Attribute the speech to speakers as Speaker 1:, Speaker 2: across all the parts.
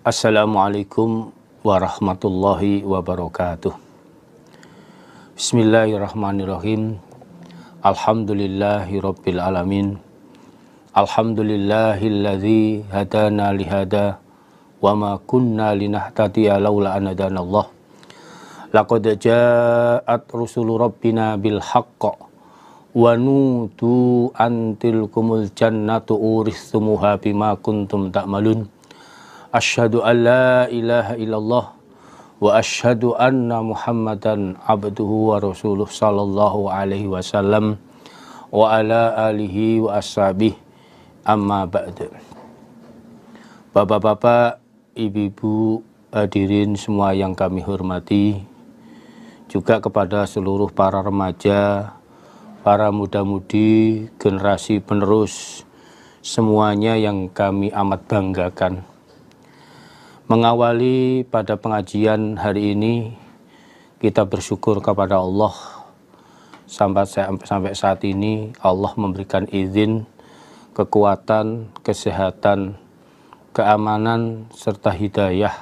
Speaker 1: Assalamualaikum warahmatullahi wabarakatuh. Bismillahirrahmanirrahim. Alhamdulillahirabbil alamin. Alhamdulillahilladzi hadana lihada wa ma kunna linahtadiya laula an hadanallah. Laqad ja'at rusulu rabbina bil haqq wa nutu antilkumul jannatu urithumuha bima kuntum ta'malun. Asyhadu an la ilaha illallah wa asyhadu anna Muhammadan abduhu wa rasuluh sallallahu alaihi wasallam wa ala alihi wa ashabihi amma ba'du. Bapak-bapak, ibu-ibu, hadirin semua yang kami hormati, juga kepada seluruh para remaja, para muda-mudi, generasi penerus, semuanya yang kami amat banggakan. Mengawali pada pengajian hari ini, kita bersyukur kepada Allah sampai saat ini Allah memberikan izin, kekuatan, kesehatan, keamanan, serta hidayah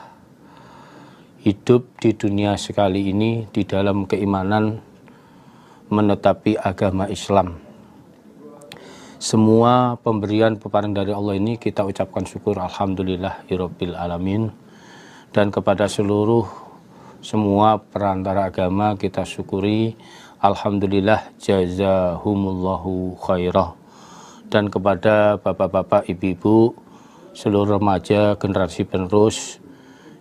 Speaker 1: hidup di dunia sekali ini di dalam keimanan menetapi agama Islam. Semua pemberian peparing dari Allah ini kita ucapkan syukur alhamdulillahirabbil alamin, dan kepada semua perantara agama kita syukuri alhamdulillah jazahumullahu khairah. Dan kepada bapak-bapak, ibu-ibu, seluruh remaja, generasi penerus,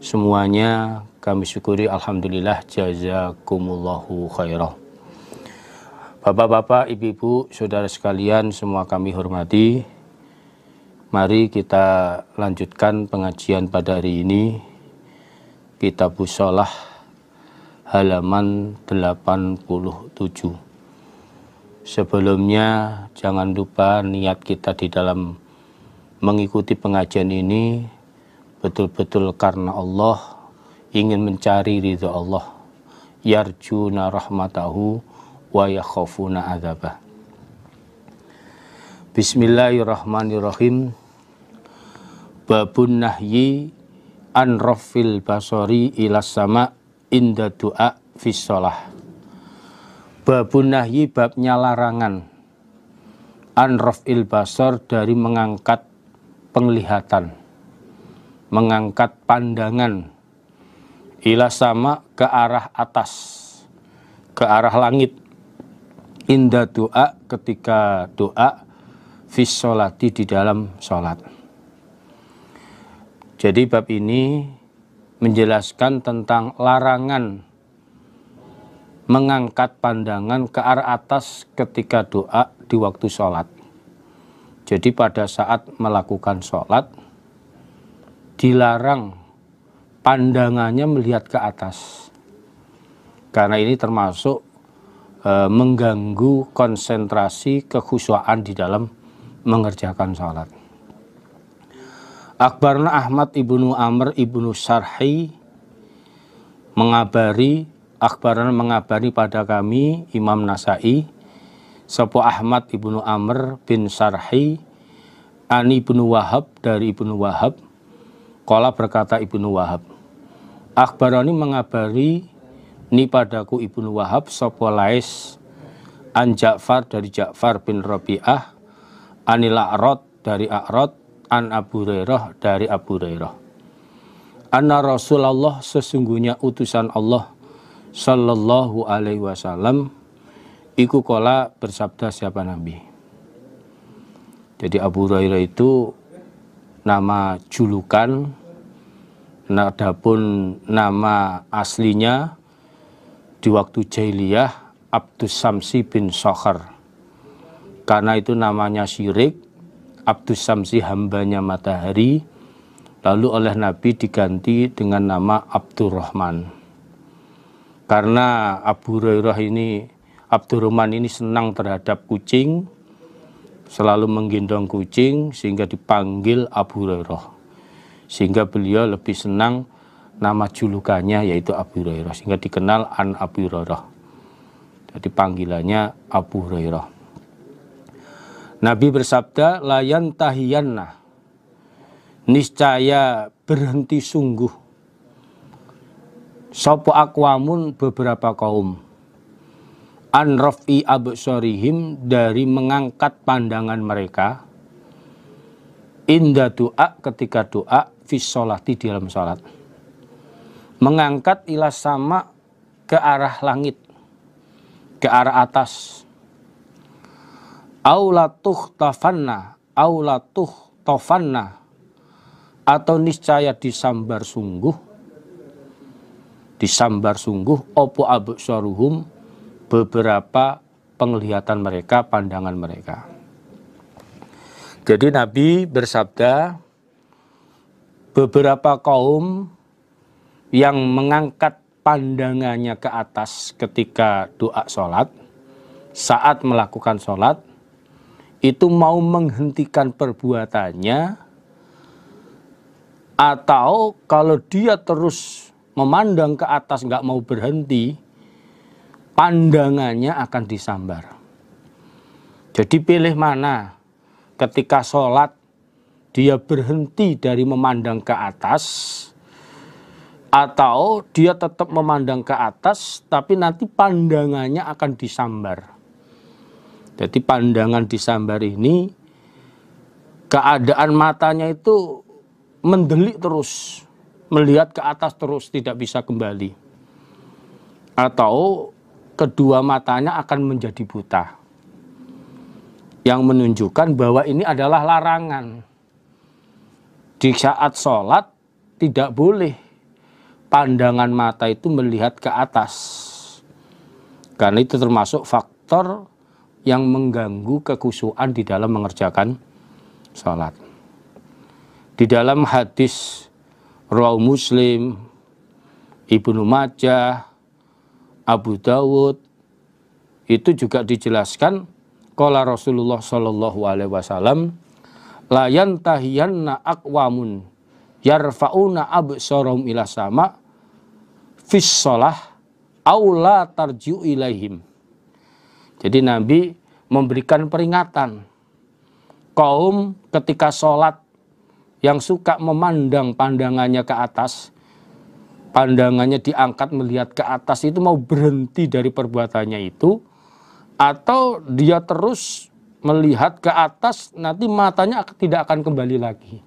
Speaker 1: semuanya kami syukuri alhamdulillah jazakumullahu khairah. Bapak-bapak, ibu-ibu, saudara sekalian, semua kami hormati. Mari kita lanjutkan pengajian pada hari ini. Kitabus Shalah halaman 87. Sebelumnya jangan lupa niat kita di dalam mengikuti pengajian ini betul-betul karena Allah, ingin mencari ridha Allah, yarjuna rahmatahu wa yakhafuna adzabah. Bismillahirrahmanirrahim. Babun nahyi an rafil basari ilas sama inda du'a fis shalah. Babun nahyi, babnya larangan, an rafil basar, dari mengangkat penglihatan, mengangkat pandangan, ilas sama, ke arah atas, ke arah langit, inda doa, ketika doa, fis sholati, di dalam sholat. Jadi bab ini menjelaskan tentang larangan mengangkat pandangan ke arah atas ketika doa di waktu sholat. Jadi pada saat melakukan sholat dilarang pandangannya melihat ke atas, karena ini termasuk mengganggu konsentrasi kekhusyuan di dalam mengerjakan sholat. Akhbarna Ahmad ibnu Amr ibnu Sarhi mengabari pada kami, Imam Nasai, sapa Ahmad ibnu Amr bin Sarhi ani ibnu Wahab, dari ibnu Wahab, qala, berkata ibnu Wahab, akhbarani, mengabari ni padaku ibnu Wahab, sapa Lais, an Ja'far, dari Ja'far bin Rabi'ah, anil A'rad, dari A'rad, an Abu Hurairah, dari Abu Hurairah, anna Rasulullah, sesungguhnya utusan Allah sallallahu alaihi wasallam, iku kola, bersabda siapa Nabi. Jadi Abu Hurairah itu nama julukan, adapun nama aslinya di waktu jahiliyah Abdus Samsi bin Sokhar. Karena itu namanya syirik, Abdus Samsi, hambanya matahari, lalu oleh Nabi diganti dengan nama Abdurrahman. Karena Abdurrahman ini senang terhadap kucing, selalu menggendong kucing, sehingga dipanggil Abu Hurairah. Sehingga beliau lebih senang nama julukannya yaitu Abu Hurairah, sehingga dikenal an Abu Hurairah. Jadi panggilannya Abu Hurairah. Nabi bersabda, layan tahiyanna, niscaya berhenti sungguh sapa aqwamun beberapa kaum an raf'i absarihim dari mengangkat pandangan mereka inda doa ketika doa fi sholati di dalam sholat, mengangkat ila sama ke arah langit, ke arah atas, aulatuh tafanna atau niscaya disambar sungguh opo absaruhum beberapa penglihatan mereka, pandangan mereka. Jadi Nabi bersabda, beberapa kaum yang mengangkat pandangannya ke atas ketika doa sholat, saat melakukan sholat, itu mau menghentikan perbuatannya, atau kalau dia terus memandang ke atas nggak mau berhenti, pandangannya akan disambar. Jadi pilih mana? Ketika sholat dia berhenti dari memandang ke atas, atau dia tetap memandang ke atas tapi nanti pandangannya akan disambar. Jadi pandangan disambar ini, keadaan matanya itu mendelik terus, melihat ke atas terus, tidak bisa kembali. Atau kedua matanya akan menjadi buta. Yang menunjukkan bahwa ini adalah larangan. Di saat sholat tidak boleh pandangan mata itu melihat ke atas. Karena itu termasuk faktor yang mengganggu kekhusyuan di dalam mengerjakan sholat. Di dalam hadis Rawahu Muslim, Ibnu Majah, Abu Dawud, itu juga dijelaskan, qala Rasulullah sallallahu alaihi wasallam, la yantahiyanna aqwamun yarfa'una absarahum ila sama fis shalah aw la tarji'u ilaihim. Jadi Nabi memberikan peringatan, kaum ketika sholat yang suka memandang pandangannya ke atas, pandangannya diangkat melihat ke atas, itu mau berhenti dari perbuatannya itu, atau dia terus melihat ke atas, nanti matanya tidak akan kembali lagi,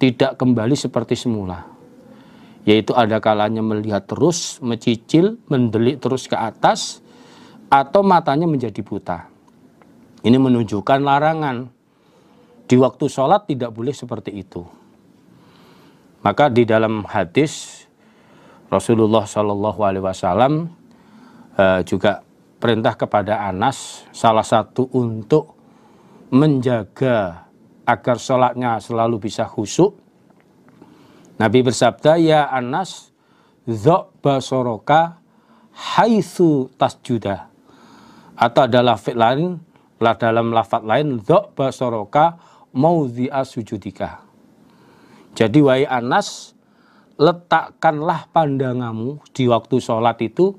Speaker 1: tidak kembali seperti semula, yaitu ada kalanya melihat terus, mencicil, mendelik terus ke atas, atau matanya menjadi buta. Ini menunjukkan larangan. Di waktu sholat tidak boleh seperti itu. Maka di dalam hadis Rasulullah SAW juga perintah kepada Anas, salah satu untuk menjaga agar sholatnya selalu bisa khusyuk. Nabi bersabda, ya Anas, dho' basoroka haitsu tasjuda. Atau ada lafaz lain, dalam lafaz lain, dho' basoroka maudhi'a sujudika. Jadi wahai Anas, letakkanlah pandanganmu di waktu sholat itu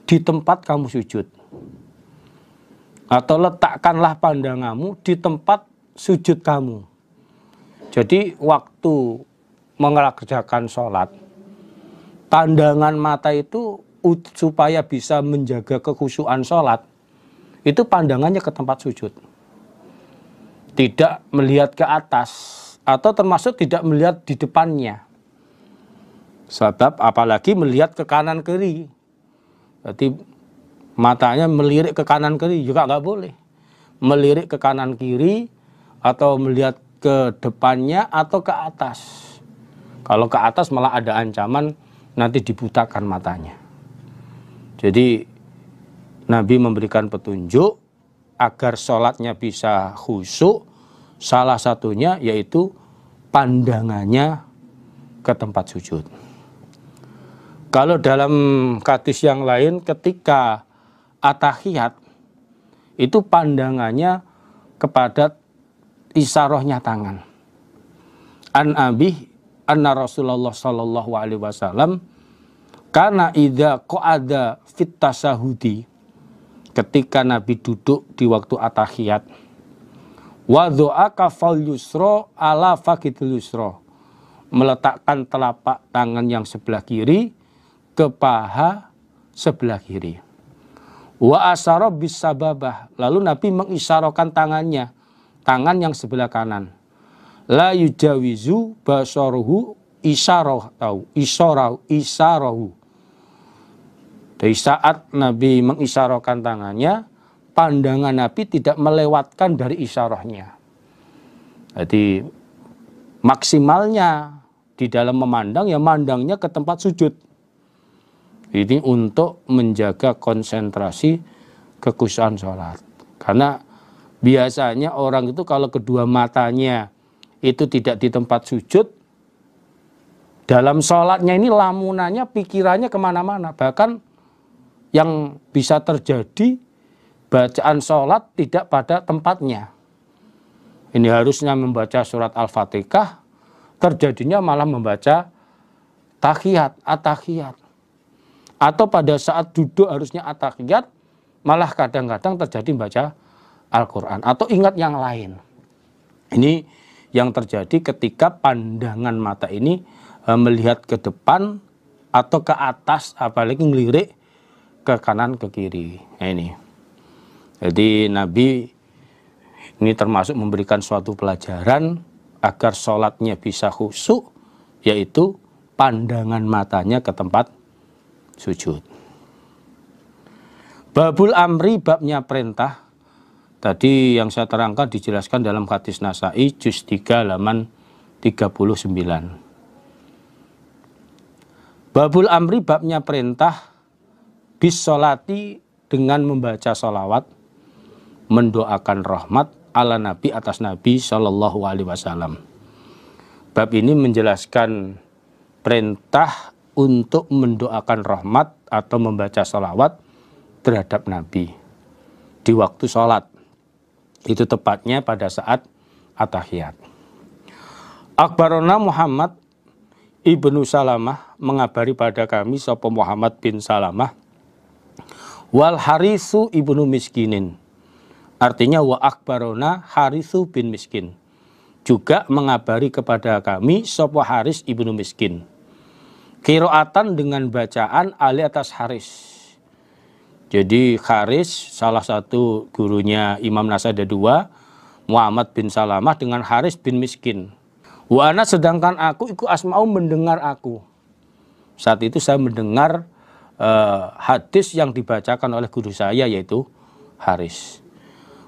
Speaker 1: di tempat kamu sujud, atau letakkanlah pandanganmu di tempat sujud kamu. Jadi waktu mengerjakan sholat, pandangan mata itu supaya bisa menjaga kekhusyuan sholat, itu pandangannya ke tempat sujud, tidak melihat ke atas, atau termasuk tidak melihat di depannya. Sebab apalagi melihat ke kanan kiri, berarti matanya melirik ke kanan kiri juga nggak boleh. Melirik ke kanan kiri atau melihat ke depannya atau ke atas. Kalau ke atas malah ada ancaman nanti dibutakan matanya. Jadi Nabi memberikan petunjuk agar sholatnya bisa khusyuk. Salah satunya yaitu pandangannya ke tempat sujud. Kalau dalam hadis yang lain ketika at-tahiyat, itu pandangannya kepada isarohnya tangan. An Abi anna Rasulullah sallallahu alaihi wasallam kana idza qa'ada fit tasahudi, ketika Nabi duduk di waktu at-tahiyat, Wa du'aka fal yusra ala fakidil yusra. Meletakkan telapak tangan yang sebelah kiri ke paha sebelah kiri. Wa asyara bis sababah. Lalu Nabi mengisyarakan tangannya, tangan yang sebelah kanan. La yujawizu basaruhu isyarahu. Dari saat Nabi mengisyarakan tangannya, pandangan Nabi tidak melewatkan dari isyarahnya. Jadi maksimalnya di dalam memandang, ya mandangnya ke tempat sujud. Ini untuk menjaga konsentrasi kekhusyuan sholat. Karena biasanya orang itu kalau kedua matanya itu tidak di tempat sujud, dalam sholatnya ini lamunannya, pikirannya kemana-mana. Bahkan yang bisa terjadi, bacaan sholat tidak pada tempatnya. Ini harusnya membaca surat Al-Fatihah, terjadinya malah membaca tahiyat, at-tahiyat. Atau pada saat duduk harusnya at-tahiyat, malah kadang-kadang terjadi baca Al-Quran. Atau ingat yang lain. Ini yang terjadi ketika pandangan mata ini melihat ke depan atau ke atas, apalagi ngelirik ke kanan ke kiri. Nah ini. Jadi Nabi ini termasuk memberikan suatu pelajaran agar sholatnya bisa khusyuk, yaitu pandangan matanya ke tempat sujud. Babul amri, babnya perintah. Tadi yang saya terangkan dijelaskan dalam hadis Nasa'i juz 3 halaman 39. Babul amri, babnya perintah. Bis sholati, dengan membaca sholawat, mendoakan rahmat ala Nabi, atas Nabi Shallallahu Alaihi Wasallam. Bab ini menjelaskan perintah untuk mendoakan rahmat atau membaca sholawat terhadap Nabi di waktu sholat. Itu tepatnya pada saat at-tahiyat. Akhbarona Muhammad ibnu Salamah, mengabari pada kami sapa Muhammad bin Salamah, wal Harisu ibnu Miskinin. Artinya wa akhbarona Harisu bin Miskin. Juga mengabari kepada kami sapa Haris ibnu Miskin. Qiraatan, dengan bacaan ali atas Haris. Jadi Haris salah satu gurunya Imam Nasa'i ada dua, Muhammad bin Salamah dengan Haris bin Miskin. Wa ana, sedangkan aku iku asma'u, mendengar aku. Saat itu saya mendengar hadis yang dibacakan oleh guru saya, yaitu Haris.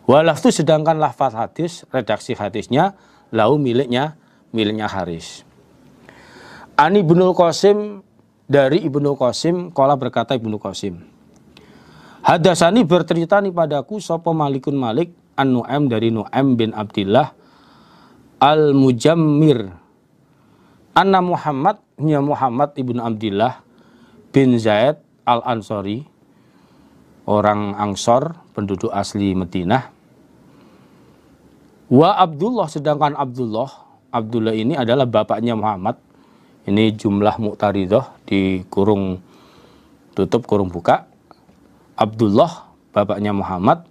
Speaker 1: Walaftu, sedangkan lafaz hadis, redaksi hadisnya lau, miliknya Haris. Ani Ibnul Qasim, dari Ibnu Qasim, qala, berkata Ibnu Qasim, hadasani, bercerita nih padaku sapa Malikun Malik an Nu'aim, dari Nu'aim bin Abdillah al-Mujammir, anna Muhammad, nya Muhammad ibnu Abdillah bin Zaid al-Ansori, orang Ansor, penduduk asli Madinah. Wa Abdullah, sedangkan Abdullah ini adalah bapaknya Muhammad. Ini jumlah mu'taridah di kurung tutup, kurung buka. Abdullah, bapaknya Muhammad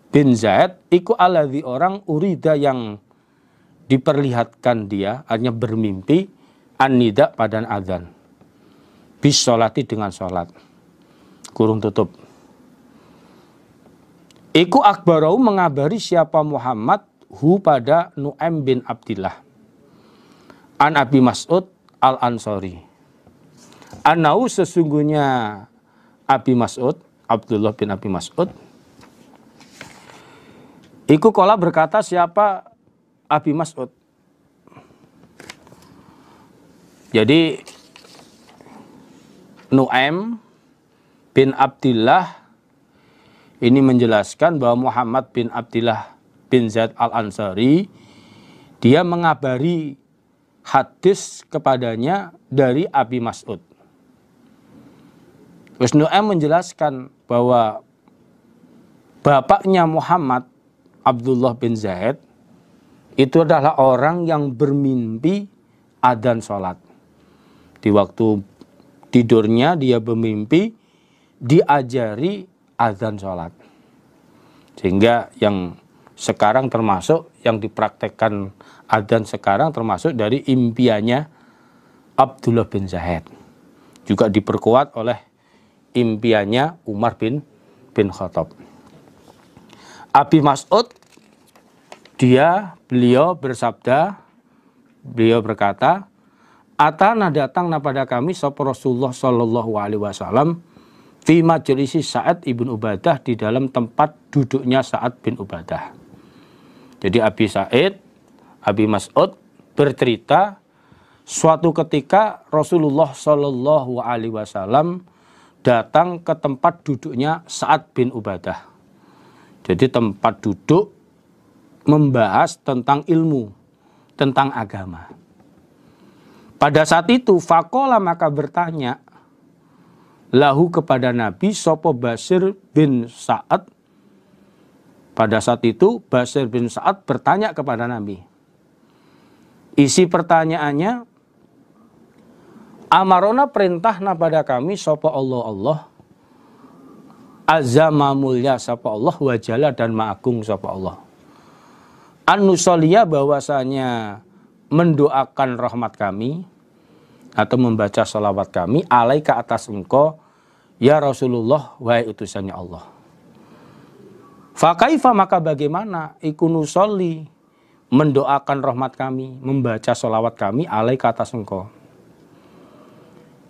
Speaker 1: bin Zaid, iku alladzi, orang urida yang diperlihatkan dia, artinya bermimpi, an-nida, pada azan, bis sholati, dengan sholat, kurung tutup. Iku akbarau, mengabari siapa Muhammad, hu, pada Nu'aim bin Abdillah, an Abi Mas'ud al-Ansori, anau, sesungguhnya Abi Mas'ud, Abdullah bin Abi Mas'ud, iku kola, berkata siapa Abi Mas'ud. Jadi Nu'aim bin Abdillah ini menjelaskan bahwa Muhammad bin Abdillah bin Zaid al-Ansari, dia mengabari hadis kepadanya dari Abi Mas'ud. Terus Nu'aim menjelaskan bahwa bapaknya Muhammad, Abdullah bin Zaid, itu adalah orang yang bermimpi adzan sholat. Di waktu tidurnya dia bermimpi diajari adzan sholat. Sehingga yang sekarang termasuk yang dipraktekkan adzan sekarang termasuk dari impiannya Abdullah bin Zaid. Juga diperkuat oleh impiannya Umar bin Khattab. Abi Mas'ud beliau bersabda, beliau berkata, atana datangna pada kami sapa Rasulullah sallallahu alaihi wasallam fi majlisi Sa'ad ibn Ubadah, di dalam tempat duduknya Sa'ad bin Ubadah. Jadi Abi Mas'ud bercerita suatu ketika Rasulullah sallallahu alaihi wasallam datang ke tempat duduknya Sa'ad bin Ubadah. Jadi tempat duduk membahas tentang ilmu, tentang agama. Pada saat itu faqala, maka bertanya lahu kepada Nabi sapa Basir bin Sa'ad. Pada saat itu Basir bin Sa'ad bertanya kepada Nabi. Isi pertanyaannya, amarona perintahna pada kami sapa Allah azza ma mulya sapa Allah, wajala dan ma'agung sapa Allah, an-nusoliyah bahwasanya mendoakan rahmat kami atau membaca salawat kami alaika atas engkau ya Rasulullah, wahai utusannya Allah. Fakaifa, maka bagaimana iku nusolli, mendoakan rahmat kami, membaca salawat kami alaika atas engkau.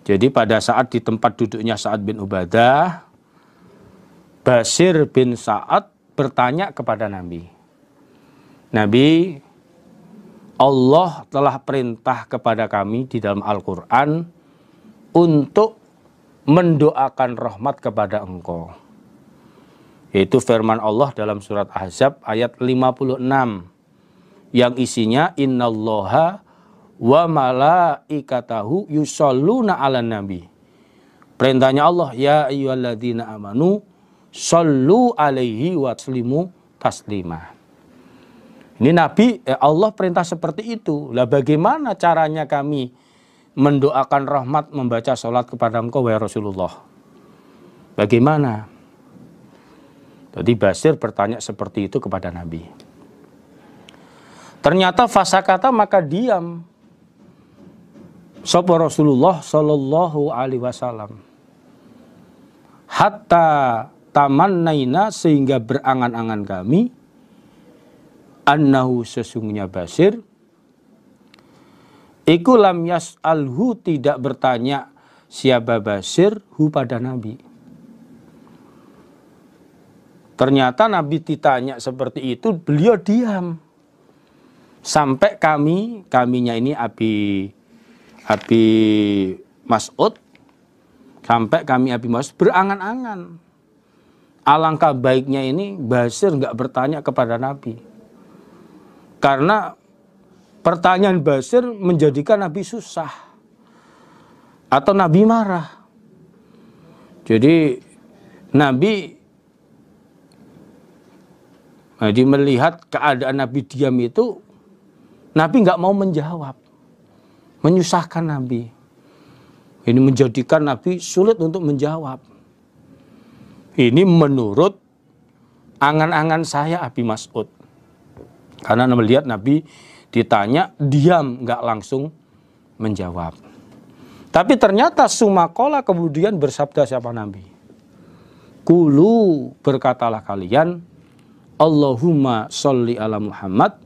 Speaker 1: Jadi pada saat di tempat duduknya Sa'ad bin Ubadah, Basir bin Sa'ad bertanya kepada Nabi, Nabi, Allah telah perintah kepada kami di dalam Al-Quran untuk mendoakan rahmat kepada engkau. Yaitu firman Allah dalam surat Ahzab ayat 56 yang isinya innallaha wa malaikatahu yusholluna 'alan nabi. Perintahnya Allah, ya ayyuhalladzina amanu shollu alaihi wa sallimu taslima. Ini Nabi, Allah perintah seperti itu. Lah bagaimana caranya kami mendoakan rahmat, membaca sholat kepada engkau wahai Rasulullah? Bagaimana? Jadi Basir bertanya seperti itu kepada Nabi. Ternyata fasakata, maka diam sapa Rasulullah sallallahu alaihi wasallam. Hatta tamannaina, sehingga berangan-angan kami, annahu sesungguhnya Basir iku lam yas'alhu, tidak bertanya siapa Basir hu pada Nabi. Ternyata Nabi ditanya seperti itu, beliau diam. Sampai kaminya ini Abi Mas'ud, sampai kami Abi Mas'ud berangan-angan. Alangkah baiknya ini Basir nggak bertanya kepada Nabi. Karena pertanyaan Basir menjadikan Nabi susah. Atau Nabi marah. Jadi Nabi melihat keadaan Nabi diam itu, Nabi nggak mau menjawab, menyusahkan Nabi. Ini menjadikan Nabi sulit untuk menjawab. Ini menurut angan-angan saya Abi Mas'ud. Karena melihat Nabi ditanya, diam, nggak langsung menjawab. Tapi ternyata sumakola, kemudian bersabda siapa Nabi? Kulu, berkatalah kalian, Allahumma sholli ala Muhammad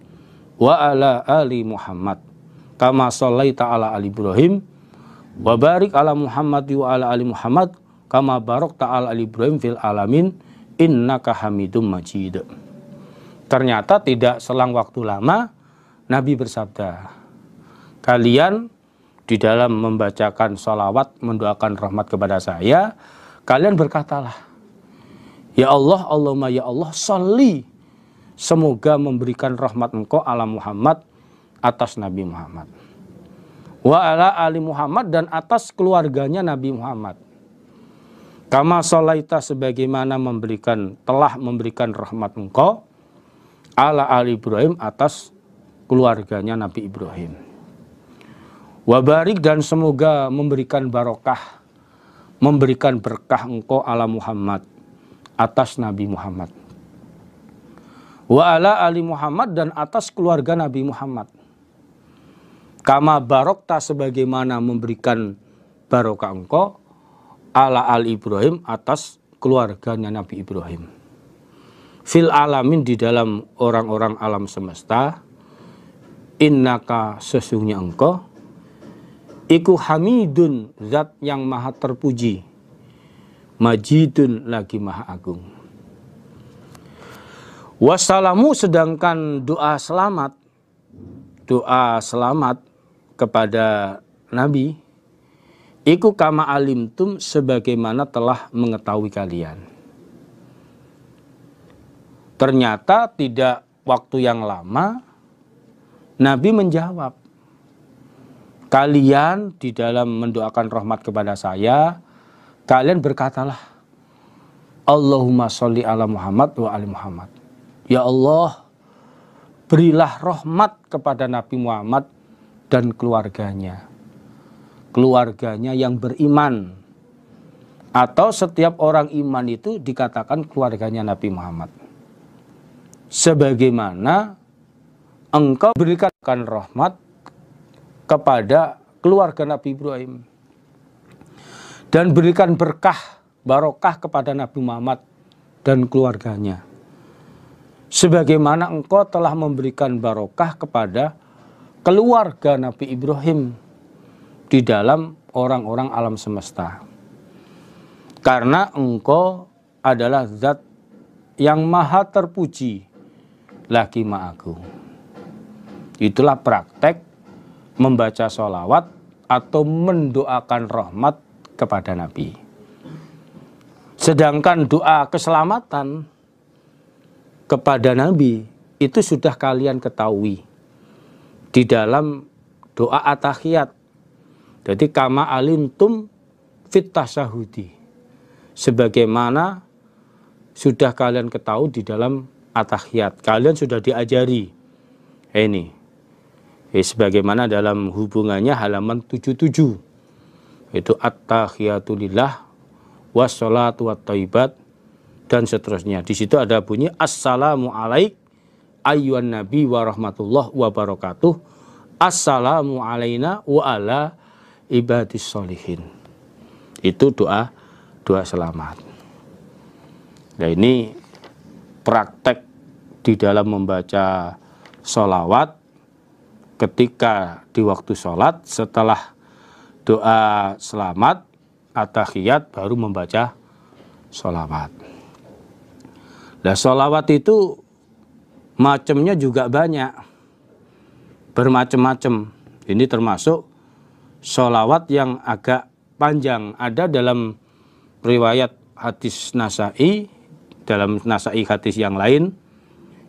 Speaker 1: wa ala ali Muhammad kama shallaita ala ali Ibrahim wa barik ala Muhammad wa ala ali Muhammad kama barakta ala ali Ibrahim fil alamin innaka Hamidum Majid. Ternyata tidak selang waktu lama Nabi bersabda, kalian di dalam membacakan sholawat, mendoakan rahmat kepada saya, kalian berkatalah, ya Allah, Allahumma ya Allah, sholli, semoga memberikan rahmat engkau ala Muhammad, atas Nabi Muhammad. Wa ala ali Muhammad, dan atas keluarganya Nabi Muhammad. Kama sholaita, sebagaimana telah memberikan rahmat engkau ala ali Ibrahim, atas keluarganya Nabi Ibrahim. Wa barik, dan semoga memberikan barokah, memberikan berkah engkau ala Muhammad, atas Nabi Muhammad. Wa ala ali Muhammad, dan atas keluarga Nabi Muhammad. Kama barokta, sebagaimana memberikan barokah engkau, ala ali Ibrahim, atas keluarganya Nabi Ibrahim. Fil alamin, di dalam orang-orang alam semesta. Innaka, sesungguhnya engkau, iku hamidun, zat yang maha terpuji, majidun, lagi maha agung. Wassalamu, sedangkan doa selamat kepada Nabi, iku kama alimtum, sebagaimana telah mengetahui kalian. Ternyata tidak waktu yang lama Nabi menjawab, kalian di dalam mendoakan rahmat kepada saya, kalian berkatalah, Allahumma sholli ala Muhammad wa ali Muhammad. Ya Allah, berilah rahmat kepada Nabi Muhammad dan keluarganya. Keluarganya yang beriman. Atau setiap orang iman itu dikatakan keluarganya Nabi Muhammad. Sebagaimana engkau berikan rahmat kepada keluarga Nabi Ibrahim. Dan berikan berkah, barokah kepada Nabi Muhammad dan keluarganya. Sebagaimana engkau telah memberikan barokah kepada keluarga Nabi Ibrahim di dalam orang-orang alam semesta. Karena engkau adalah zat yang maha terpuji, lagi maha agung. Itulah praktek membaca sholawat atau mendoakan rahmat kepada Nabi. Sedangkan doa keselamatan kepada Nabi itu sudah kalian ketahui di dalam doa at-tahiyat. Jadi kama alintum fit tasyahudi, sebagaimana sudah kalian ketahui di dalam at-tahiyat. Kalian sudah diajari. Ini sebagaimana dalam hubungannya halaman 77, itu at-tahiyatu lillah wassalatu wattaibat dan seterusnya. Di situ ada bunyi assalamu alaik ayyuhan nabi wa rahmatullah wa barakatuh, assalamu alaina wa ala ibadis sholihin. Itu doa selamat. Nah, ini praktek di dalam membaca sholawat ketika di waktu sholat, setelah doa selamat at-tahiyat baru membaca sholawat. Nah, sholawat itu macamnya juga banyak, bermacam-macam. Ini termasuk sholawat yang agak panjang. Ada dalam riwayat hadis Nasa'i, dalam Nasa'i hadis yang lain,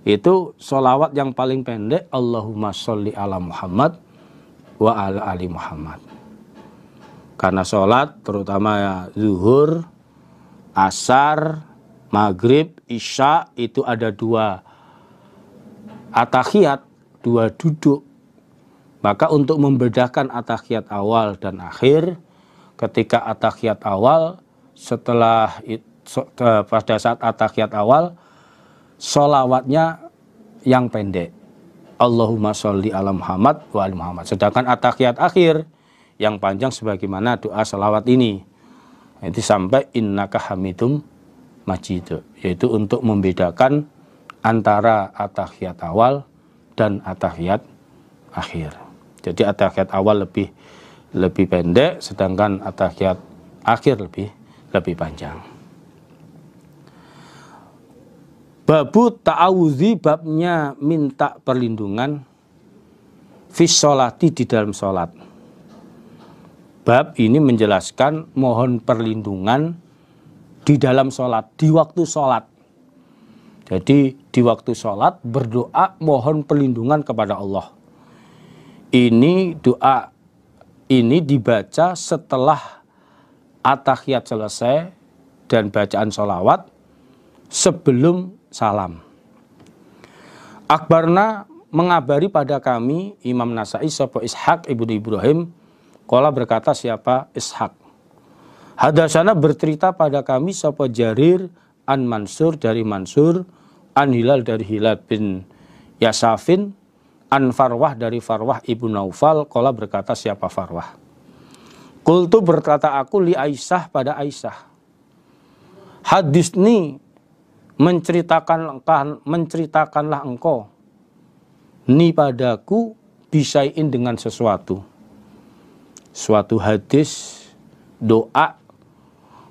Speaker 1: itu sholawat yang paling pendek, Allahumma sholli ala Muhammad wa ala ali Muhammad. Karena sholat terutama zuhur, asar, maghrib, isya, itu ada dua at-tahiyat, dua duduk. Maka untuk membedakan at-tahiyat awal dan akhir, ketika at-tahiyat awal, pada saat at-tahiyat awal, sholawatnya yang pendek, Allahumma sholli ala Muhammad wa ali Muhammad. Sedangkan at-tahiyat akhir yang panjang sebagaimana doa sholawat ini, itu sampai innaka hamidum majid, yaitu untuk membedakan antara at-tahiyat awal dan at-tahiyat akhir. Jadi at-tahiyat awal lebih pendek, sedangkan at-tahiyat akhir lebih panjang. Babu ta'awudzi, babnya minta perlindungan fis sholati, di dalam sholat. Bab ini menjelaskan mohon perlindungan di dalam sholat, di waktu sholat. Jadi di waktu sholat berdoa mohon perlindungan kepada Allah. Ini doa ini dibaca setelah at-tahiyat selesai dan bacaan sholawat sebelum salam. Akbarna, mengabari pada kami Imam Nasa'i sapa Ishaq ibnu Ibrahim, qala berkata siapa Ishaq. Hadasana bercerita pada kami sapa Jarir an Mansur dari Mansur, an Hilal dari Hilal bin Yasafin, an Farwah dari Farwah ibnu Naufal, qala berkata siapa Farwah. Qultu berkata aku li Aisyah pada Aisyah, hadisni menceritakanlah engkau ni padaku bisain dengan sesuatu, suatu hadis, doa,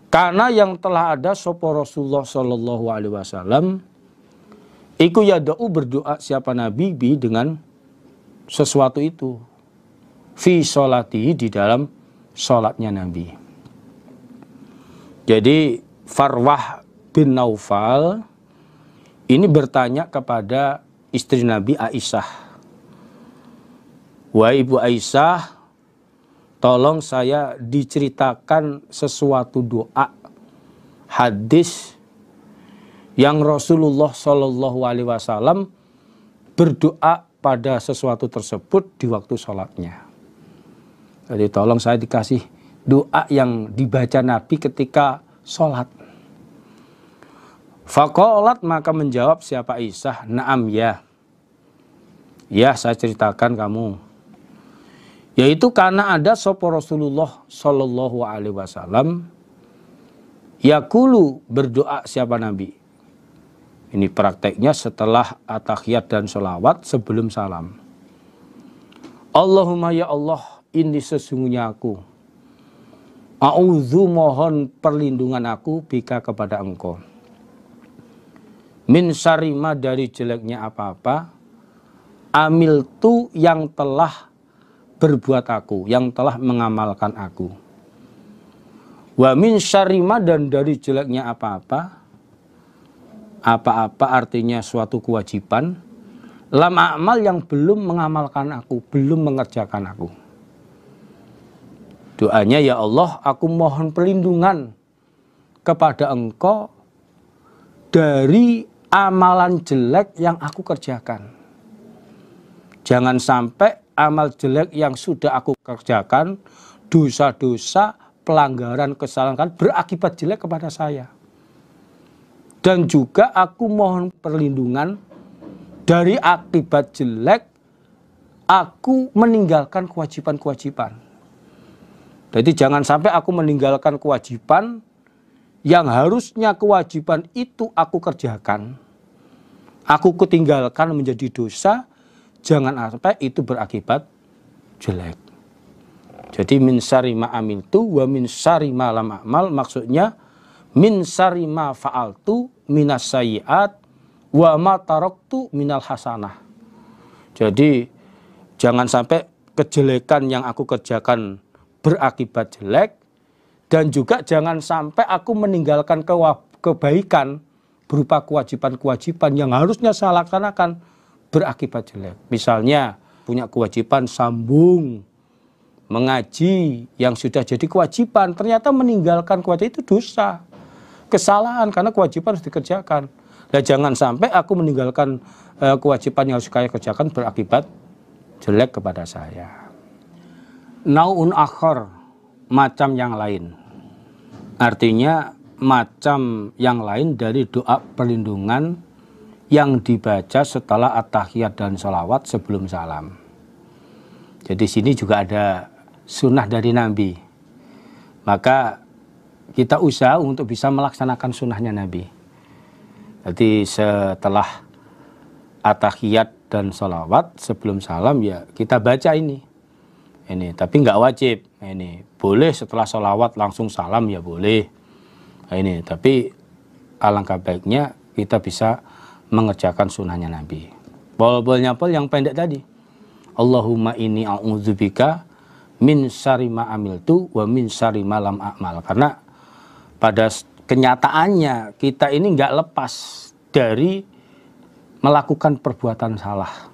Speaker 1: karena yang telah ada sopo Rasulullah Shallallahu Alaihi Wasallam iku yada'u berdoa siapa Nabi bi dengan sesuatu itu fi sholatihi di dalam sholatnya Nabi. Jadi Farwah bin Naufal ini bertanya kepada istri Nabi Aisyah, wahai Ibu Aisyah, tolong saya diceritakan sesuatu doa, hadis yang Rasulullah Shallallahu Alaihi Wasallam berdoa pada sesuatu tersebut di waktu sholatnya. Jadi tolong saya dikasih doa yang dibaca Nabi ketika sholat. Faqalat maka menjawab siapa Aisyah, na'am ya. Ya saya ceritakan kamu. Yaitu karena ada sopo Rasulullah Shallallahu Alaihi Wasallam yaqulu berdoa siapa Nabi. Ini prakteknya setelah at-tahiyat dan sholawat sebelum salam. Allahumma ya Allah, ini sesungguhnya aku. A'udzu mohon perlindungan aku bika kepada engkau. Min syarima dari jeleknya apa-apa. Amil tu yang telah berbuat aku, yang telah mengamalkan aku. Wa min syarima dan dari jeleknya apa-apa. Apa-apa artinya suatu kewajiban. Lam amal yang belum mengamalkan aku, belum mengerjakan aku. Doanya ya Allah, aku mohon perlindungan kepada engkau dari amalan jelek yang aku kerjakan. Jangan sampai amal jelek yang sudah aku kerjakan, dosa-dosa, pelanggaran, kesalahan berakibat jelek kepada saya. Dan juga aku mohon perlindungan dari akibat jelek aku meninggalkan kewajiban-kewajiban. Jadi jangan sampai aku meninggalkan kewajiban yang harusnya kewajiban itu aku kerjakan, aku ketinggalkan menjadi dosa, jangan sampai itu berakibat jelek. Jadi min syarri ma amiltu wa min syarri ma lam a'mal, maksudnya min syarri ma fa'altu minas sayyi'at wa ma taraktu minal hasanah. Jadi jangan sampai kejelekan yang aku kerjakan berakibat jelek, dan juga jangan sampai aku meninggalkan kebaikan berupa kewajiban-kewajiban yang harusnya saya laksanakan berakibat jelek. Misalnya punya kewajiban sambung mengaji yang sudah jadi kewajiban, ternyata meninggalkan kewajiban itu dosa, kesalahan karena kewajiban harus dikerjakan. Nah, jangan sampai aku meninggalkan kewajiban yang harus saya kerjakan berakibat jelek kepada saya. Nau'un akhar, macam yang lain. Artinya macam yang lain dari doa perlindungan yang dibaca setelah at-tahiyat dan sholawat sebelum salam. Jadi sini juga ada sunnah dari Nabi. Maka kita usaha untuk bisa melaksanakan sunnahnya Nabi. Jadi setelah at-tahiyat dan sholawat sebelum salam ya kita baca ini. Tapi nggak wajib. Ini boleh setelah sholawat langsung salam ya boleh. Tapi alangkah baiknya kita bisa mengerjakan sunnahnya Nabi. Bol-bolnya yang pendek tadi. Allahumma inni a'udzubika min syarri ma amiltu wa min syarri ma lam a'mal. Karena pada kenyataannya kita ini nggak lepas dari melakukan perbuatan salah.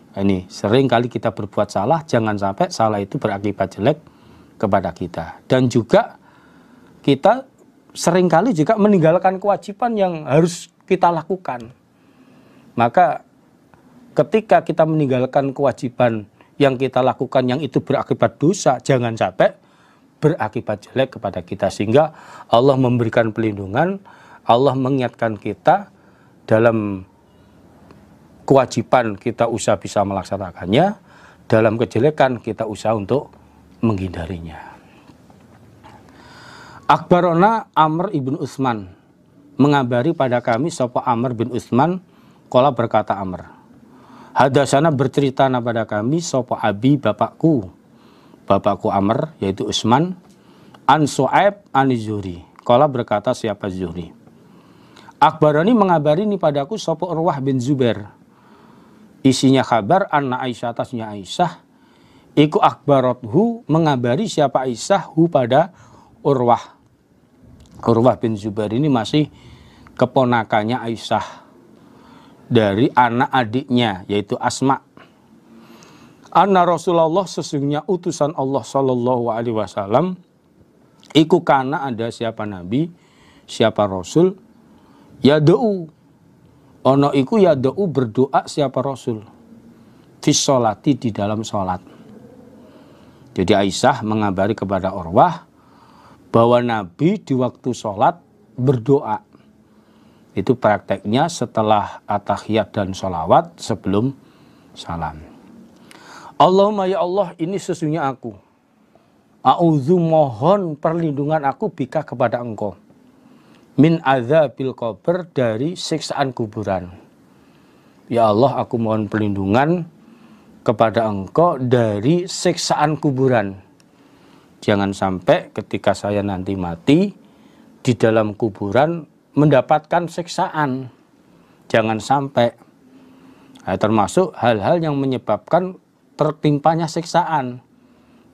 Speaker 1: Ini sering kali kita berbuat salah, jangan sampai salah itu berakibat jelek kepada kita. Dan juga kita sering kali juga meninggalkan kewajiban yang harus kita lakukan. Maka ketika kita meninggalkan kewajiban yang kita lakukan yang itu berakibat dosa, jangan sampai berakibat jelek kepada kita. Sehingga Allah memberikan pelindungan, Allah mengingatkan kita dalam kewajiban kita usaha bisa melaksanakannya, dalam kejelekan kita usaha untuk menghindarinya. Akhbarona Amr ibn Utsman, mengabari pada kami sapa Amr bin Utsman, qala berkata Amr, hadasana bercerita pada kami sapa abi bapakku Amr yaitu Utsman, an Su'aib an Zuhri, qala berkata siapa Zuhri, akhbarani mengabari ini padaku sapa Urwah bin Zubair, isinya kabar anna Aisyah atasnya Aisyah, iku akhbarathu mengabari siapa Aisyah hu pada Urwah. Urwah bin Zubair ini masih keponakannya Aisyah dari anak adiknya yaitu Asma. Anna Rasulullah sesungguhnya utusan Allah Shallallahu Alaihi Wasallam iku kana ada siapa Nabi siapa Rasul yad'u ono iku yad'u berdoa siapa Rasul fi sholati di dalam sholat. Jadi Aisyah mengabari kepada Urwah bahwa Nabi di waktu sholat berdoa. Itu prakteknya setelah at-tahiyat dan sholawat sebelum salam. Allahumma ya Allah, ini sesungguhnya aku. A'udzu mohon perlindungan aku bika kepada engkau. Min adzabil qabr dari siksaan kuburan. Ya Allah, aku mohon perlindungan kepada engkau dari siksaan kuburan. Jangan sampai ketika saya nanti mati di dalam kuburan mendapatkan siksaan. Jangan sampai. Nah, termasuk hal-hal yang menyebabkan tertimpanya siksaan.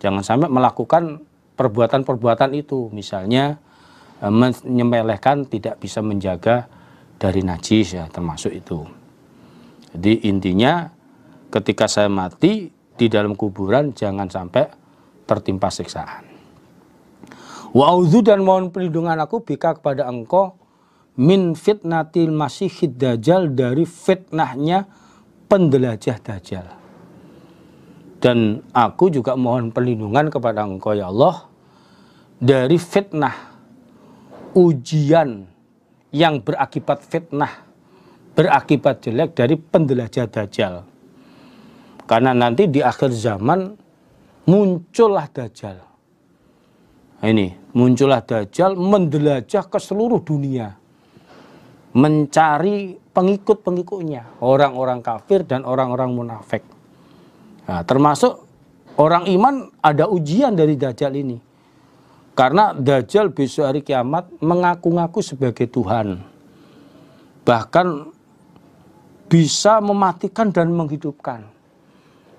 Speaker 1: Jangan sampai melakukan perbuatan-perbuatan itu. Misalnya menyepelekan tidak bisa menjaga dari najis, ya termasuk itu. Jadi intinya ketika saya mati di dalam kuburan jangan sampai tertimpa siksaan. Wa'udzu dan mohon perlindungan aku bika kepada engkau min fitnatil masihid dajjal dari fitnahnya pendelajah dajjal. Dan aku juga mohon perlindungan kepada engkau ya Allah dari fitnah ujian yang berakibat fitnah, berakibat jelek dari pendelajah dajjal. Karena nanti di akhir zaman muncullah dajjal. Nah, ini muncullah dajjal mendelajah ke seluruh dunia, mencari pengikut-pengikutnya, orang-orang kafir dan orang-orang munafik. Nah, termasuk orang iman ada ujian dari dajjal ini. Karena dajjal besok hari kiamat mengaku-ngaku sebagai Tuhan. Bahkan bisa mematikan dan menghidupkan.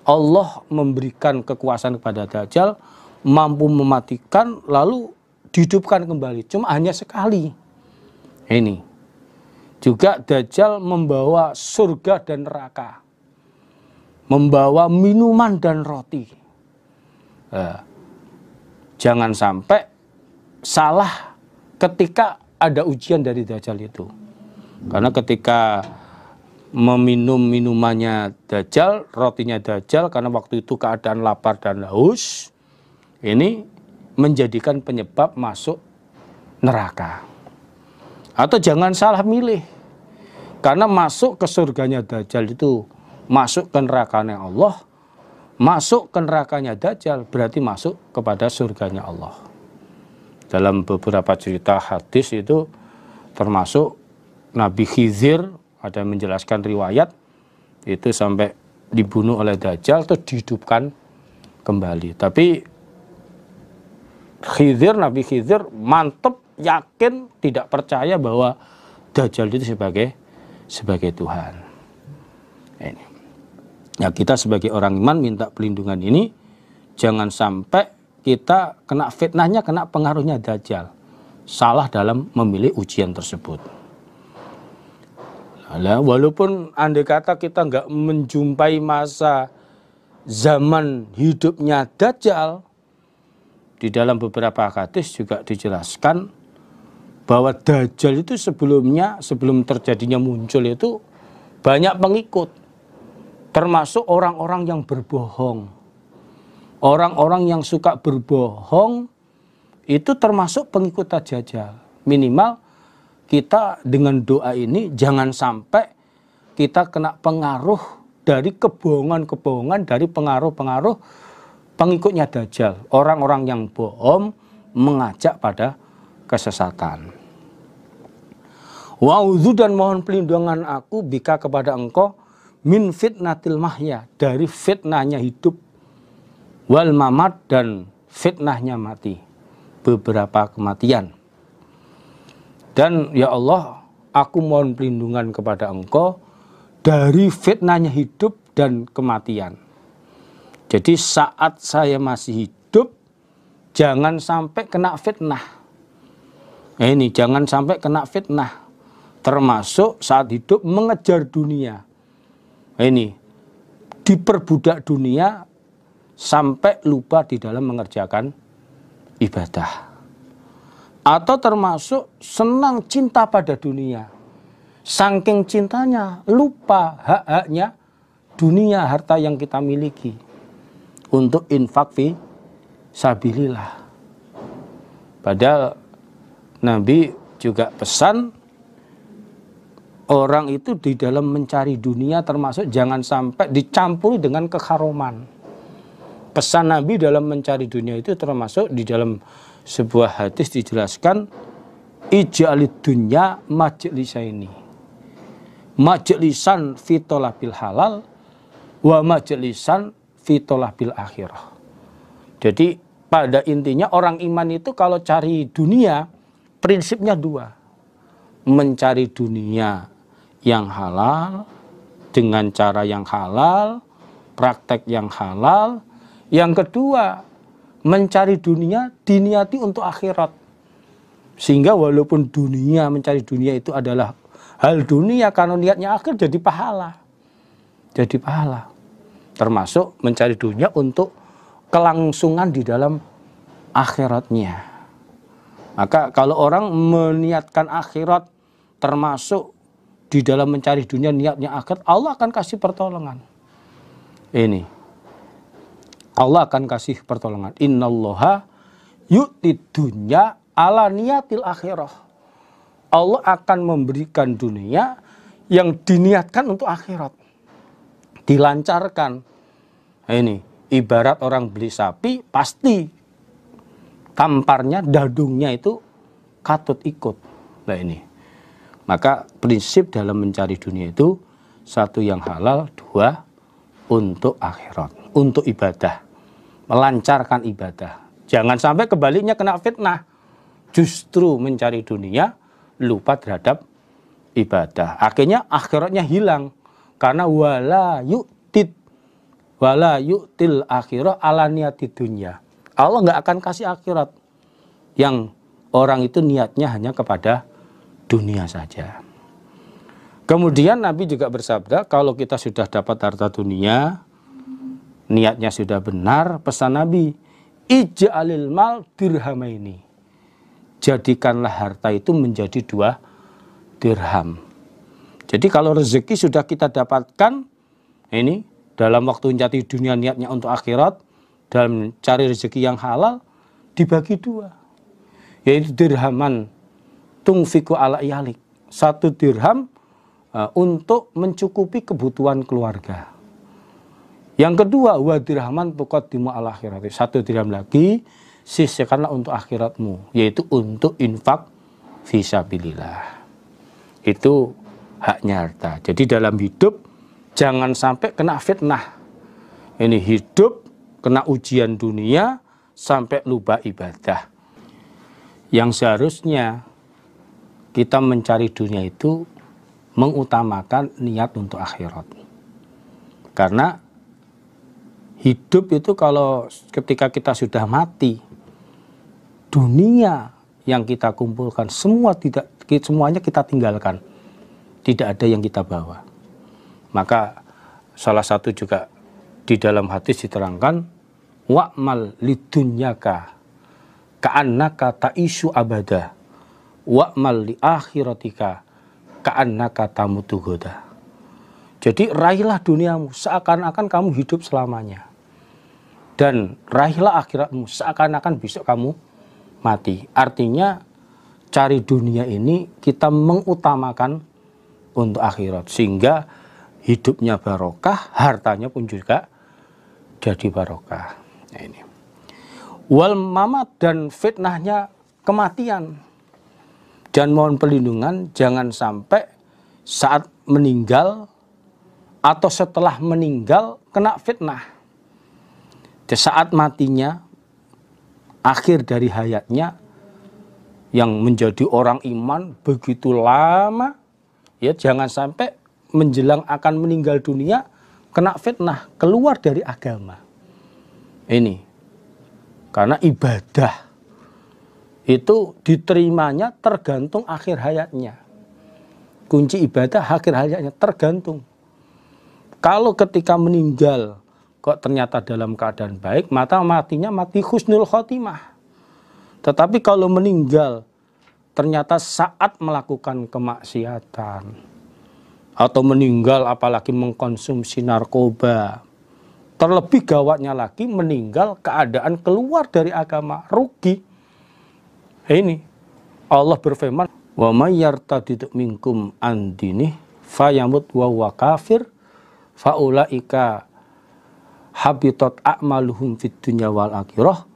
Speaker 1: Allah memberikan kekuasaan kepada dajjal, mampu mematikan lalu dihidupkan kembali. Cuma hanya sekali. Ini. Juga dajjal membawa surga dan neraka. Membawa minuman dan roti. Jangan sampai salah ketika ada ujian dari dajjal itu. Karena ketika meminum minumannya dajjal, rotinya dajjal, karena waktu itu keadaan lapar dan haus, ini menjadikan penyebab masuk neraka. Atau jangan salah milih, karena masuk ke surganya dajjal itu masuk ke nerakanya Allah, masuk ke nerakanya dajjal berarti masuk kepada surganya Allah. Dalam beberapa cerita hadis itu termasuk Nabi Khidir, ada yang menjelaskan riwayat itu sampai dibunuh oleh dajjal terus dihidupkan kembali. Tapi Nabi Khidir mantep, yakin, tidak percaya bahwa dajjal itu sebagai Tuhan. Ini. Ya, kita sebagai orang iman minta perlindungan ini jangan sampai kita kena fitnahnya, kena pengaruhnya dajjal. Salah dalam memilih ujian tersebut. Nah, walaupun andai kata kita nggak menjumpai masa zaman hidupnya dajjal, di dalam beberapa hadis juga dijelaskan bahwa dajjal itu sebelum terjadinya muncul itu banyak pengikut, termasuk orang-orang yang berbohong. Orang-orang yang suka berbohong itu termasuk pengikut dajjal. Minimal kita dengan doa ini jangan sampai kita kena pengaruh dari kebohongan-kebohongan, dari pengaruh-pengaruh pengikutnya Dajjal, orang-orang yang bohong mengajak pada kesesatan. Wa'udzu, dan mohon pelindungan aku bika kepada engkau min fitnatil mahya, dari fitnahnya hidup, wal mamat, dan fitnahnya mati, beberapa kematian. Dan ya Allah, aku mohon pelindungan kepada engkau dari fitnahnya hidup dan kematian. Jadi saat saya masih hidup, jangan sampai kena fitnah. Nah, ini jangan sampai kena fitnah. Termasuk saat hidup mengejar dunia. Nah, ini diperbudak dunia sampai lupa di dalam mengerjakan ibadah. Atau termasuk senang cinta pada dunia. Saking cintanya lupa hak-haknya dunia, harta yang kita miliki, untuk infak fi sabilillah. Padahal Nabi juga pesan orang itu di dalam mencari dunia termasuk jangan sampai dicampuri dengan kekharuman. Pesan Nabi dalam mencari dunia itu termasuk di dalam sebuah hadis dijelaskan, ij'alid dunya majlisaini, majlisan fitolah bil halal wa majlisan fitolah bil akhirah. Jadi pada intinya orang iman itu kalau cari dunia prinsipnya dua, mencari dunia yang halal dengan cara yang halal, praktek yang halal. Yang kedua, mencari dunia diniati untuk akhirat. Sehingga walaupun dunia, mencari dunia itu adalah hal dunia, karena niatnya akhir, jadi pahala. Jadi pahala. Termasuk mencari dunia untuk kelangsungan di dalam akhiratnya. Maka kalau orang meniatkan akhirat termasuk di dalam mencari dunia niatnya akhirat, Allah akan kasih pertolongan. Ini Allah akan kasih pertolongan. Innallaha yu'tid dunya ala niyatil akhirah. Allah akan memberikan dunia yang diniatkan untuk akhirat. Dilancarkan. Ini ibarat orang beli sapi, pasti tamparnya, dadungnya itu katut ikut. Nah ini. Maka prinsip dalam mencari dunia itu, satu yang halal, dua untuk akhirat, untuk ibadah, melancarkan ibadah. Jangan sampai kebaliknya kena fitnah, justru mencari dunia lupa terhadap ibadah. Akhirnya akhiratnya hilang, karena wala yu'til akhirah ala niyati dunya. Allah nggak akan kasih akhirat yang orang itu niatnya hanya kepada dunia saja. Kemudian Nabi juga bersabda, kalau kita sudah dapat harta dunia, niatnya sudah benar, pesan Nabi, ij'alil mal dirhamaini. Jadikanlah harta itu menjadi 2 dirham. Jadi kalau rezeki sudah kita dapatkan, ini dalam waktu mencari dunia niatnya untuk akhirat, dalam cari rezeki yang halal, dibagi 2. Yaitu dirhaman tungfiku ala iyalik, 1 dirham untuk mencukupi kebutuhan keluarga. Yang kedua, wa dirhaman tuqaddimu ala akhirati, 1 dirham lagi sisihkanlah untuk akhiratmu, yaitu untuk infak fisabilillah. Itu haknya harta. Jadi dalam hidup jangan sampai kena fitnah. Ini hidup kena ujian dunia sampai lupa ibadah. Yang seharusnya kita mencari dunia itu mengutamakan niat untuk akhirat. Karena hidup itu kalau ketika kita sudah mati, dunia yang kita kumpulkan semuanya kita tinggalkan. Tidak ada yang kita bawa. Maka salah satu juga di dalam hadis diterangkan, wa'mal lidunyaka ka'annaka ta'isu abada wa'mal li akhiratika ka'annaka tamutu goda. Jadi raihlah duniamu seakan-akan kamu hidup selamanya, dan raihlah akhiratmu seakan-akan besok kamu mati. Artinya cari dunia ini kita mengutamakan untuk akhirat, sehingga hidupnya barokah, hartanya pun juga jadi barokah. Nah, ini wal mamat, dan fitnahnya kematian. Dan mohon perlindungan jangan sampai saat meninggal atau setelah meninggal kena fitnah. Di saat matinya, akhir dari hayatnya, yang menjadi orang iman begitu lama, ya jangan sampai menjelang akan meninggal dunia kena fitnah, keluar dari agama. Ini karena ibadah itu diterimanya tergantung akhir hayatnya. Kunci ibadah akhir hayatnya tergantung. Kalau ketika meninggal kok ternyata dalam keadaan baik, maka matinya mati husnul khotimah. Tetapi kalau meninggal ternyata saat melakukan kemaksiatan, atau meninggal apalagi mengkonsumsi narkoba, terlebih gawatnya lagi meninggal keadaan keluar dari agama, rugi. Ini Allah berfirman, wa may yartadid minkum an dinih fayamut wa huwa kafir faulaika habitat a'maluhum fid dunya wal akhirah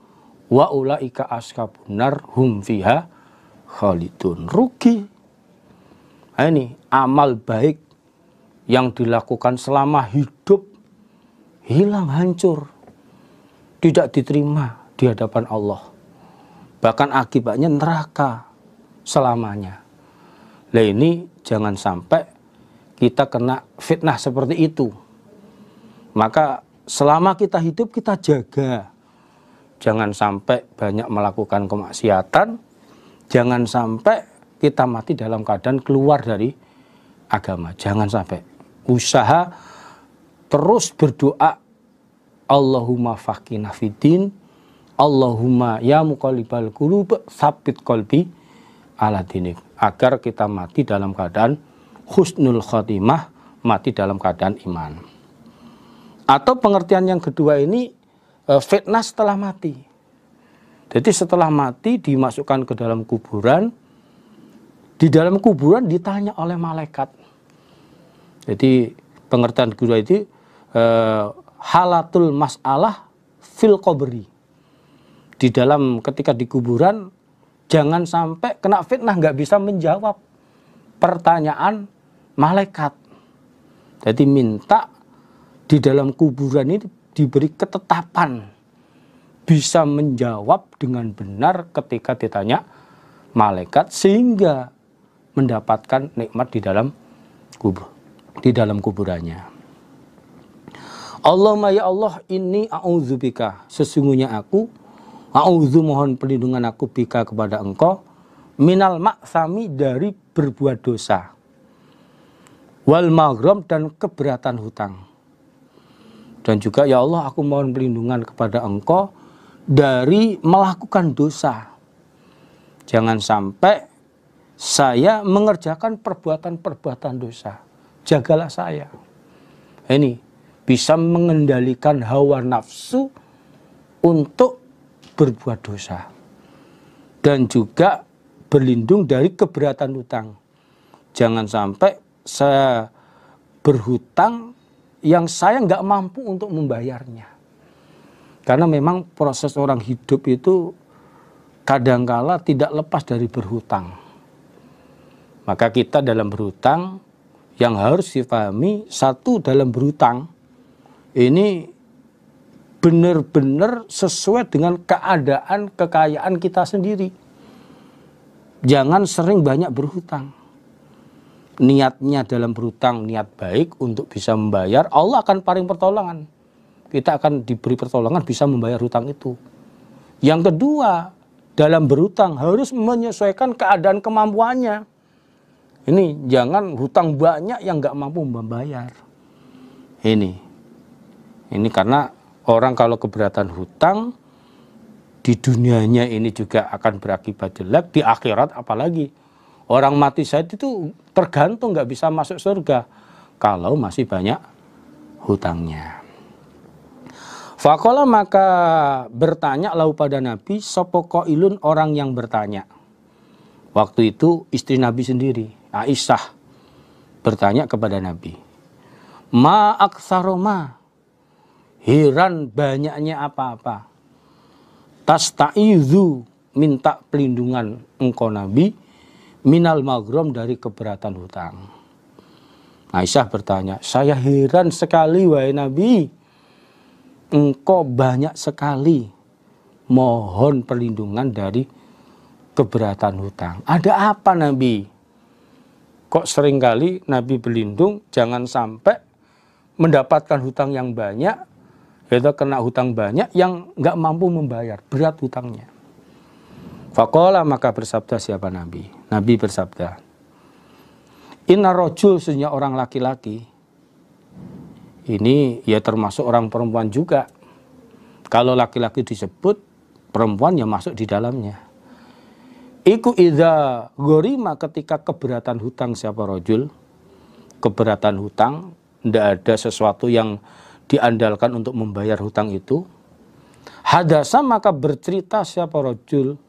Speaker 1: wa ulaika ashabun nar hum fiha khalidun. Rugi. Nah, ini amal baik yang dilakukan selama hidup hilang, hancur, tidak diterima di hadapan Allah. Bahkan akibatnya neraka selamanya. Nah, ini jangan sampai kita kena fitnah seperti itu. Maka selama kita hidup kita jaga. Jangan sampai banyak melakukan kemaksiatan. Jangan sampai kita mati dalam keadaan keluar dari agama. Jangan sampai. Usaha terus berdoa, Allahumma faqihna fiddin, Allahumma ya muqallibal qulub tsabbit qalbi ala dinik, agar kita mati dalam keadaan husnul khotimah, mati dalam keadaan iman. Atau pengertian yang kedua ini, fitnah setelah mati. Jadi setelah mati dimasukkan ke dalam kuburan, di dalam kuburan ditanya oleh malaikat. Jadi pengertian kedua itu halatul mas'alah fil qabri. Di dalam ketika di kuburan jangan sampai kena fitnah, nggak bisa menjawab pertanyaan malaikat. Jadi minta di dalam kuburan ini diberi ketetapan bisa menjawab dengan benar ketika ditanya malaikat, sehingga mendapatkan nikmat di dalam kubur, di dalam kuburannya. Allahumma ya Allah, inni a'udzubika, sesungguhnya aku a'udzu, mohon perlindungan aku, bika kepada engkau, minal maksami, dari berbuat dosa, wal maghram, dan keberatan hutang. Dan juga ya Allah, aku mohon perlindungan kepada engkau dari melakukan dosa. Jangan sampai saya mengerjakan perbuatan-perbuatan dosa. Jagalah saya. Ini bisa mengendalikan hawa nafsu untuk berbuat dosa, dan juga berlindung dari keberatan hutang. Jangan sampai saya berhutang yang saya nggak mampu untuk membayarnya. Karena memang proses orang hidup itu kadangkala tidak lepas dari berhutang. Maka kita dalam berhutang yang harus dipahami, satu, dalam berhutang ini benar-benar sesuai dengan keadaan kekayaan kita sendiri. Jangan sering banyak berhutang. Niatnya dalam berhutang niat baik untuk bisa membayar, Allah akan paling pertolongan. Kita akan diberi pertolongan bisa membayar hutang itu. Yang kedua, dalam berhutang harus menyesuaikan keadaan kemampuannya. Ini jangan hutang banyak yang nggak mampu membayar. Ini karena orang kalau keberatan hutang, di dunianya ini juga akan berakibat jelek, di akhirat apalagi. Orang mati syahid itu tergantung, nggak bisa masuk surga kalau masih banyak hutangnya. Faqala, maka bertanya lahu pada Nabi, sapa qailun, orang yang bertanya. Waktu itu istri Nabi sendiri, Aisyah, bertanya kepada Nabi, ma aktsaroma, heran banyaknya apa-apa, tastaizu, minta pelindungan engkau Nabi, minal maghrum, dari keberatan hutang. Aisyah bertanya, saya heran sekali wahai Nabi, engkau banyak sekali mohon perlindungan dari keberatan hutang. Ada apa Nabi? Kok seringkali Nabi berlindung jangan sampai mendapatkan hutang yang banyak, yaitu kena hutang banyak yang nggak mampu membayar, berat hutangnya. Faqala, maka bersabda siapa Nabi? Nabi bersabda, inna rajul, sesungguhnya orang laki-laki, ini ya termasuk orang perempuan juga. Kalau laki-laki disebut, perempuan yang masuk di dalamnya. Iku idza gorima, ketika keberatan hutang siapa rajul, keberatan hutang, tidak ada sesuatu yang diandalkan untuk membayar hutang itu. Hadasa, maka bercerita siapa rajul.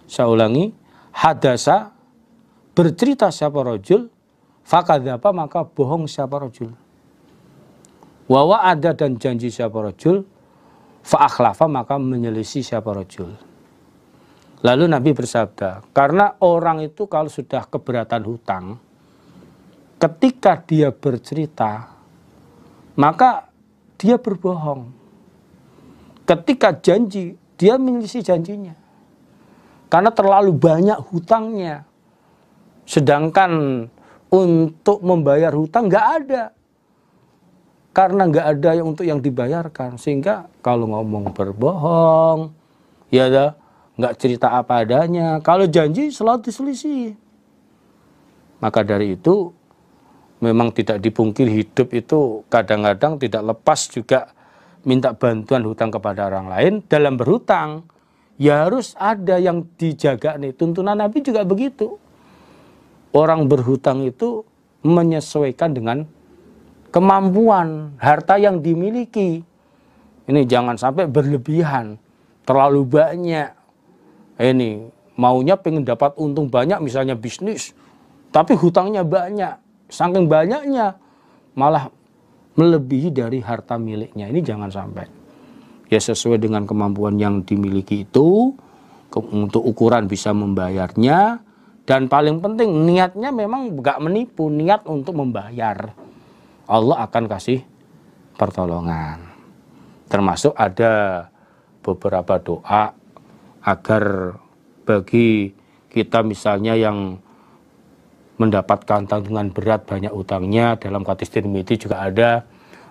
Speaker 1: Saya ulangi, hadasa, bercerita siapa rajul, fakadzaba, maka bohong siapa rajul. Wa ada, dan janji siapa rajul, fa akhlafa, maka menyelisih siapa rajul. Lalu Nabi bersabda, karena orang itu kalau sudah keberatan hutang, ketika dia bercerita, maka dia berbohong. Ketika janji, dia menyelisih janjinya. Karena terlalu banyak hutangnya. Sedangkan untuk membayar hutang nggak ada. Karena nggak ada yang untuk yang dibayarkan. Sehingga kalau ngomong berbohong, ya nggak cerita apa adanya. Kalau janji selalu diselisih. Maka dari itu, memang tidak dipungkiri hidup itu kadang-kadang tidak lepas juga minta bantuan hutang kepada orang lain. Dalam berhutang, ya harus ada yang dijaga nih. Tuntunan Nabi juga begitu. Orang berhutang itu menyesuaikan dengan kemampuan, harta yang dimiliki. Ini jangan sampai berlebihan, terlalu banyak. Ini maunya pengen dapat untung banyak, misalnya bisnis, tapi hutangnya banyak. Saking banyaknya malah melebihi dari harta miliknya. Ini jangan sampai. Ya sesuai dengan kemampuan yang dimiliki itu, untuk ukuran bisa membayarnya, dan paling penting niatnya memang gak menipu, niat untuk membayar. Allah akan kasih pertolongan. Termasuk ada beberapa doa agar bagi kita misalnya yang mendapatkan tanggungan berat banyak utangnya, dalam hadis Tirmidzi juga ada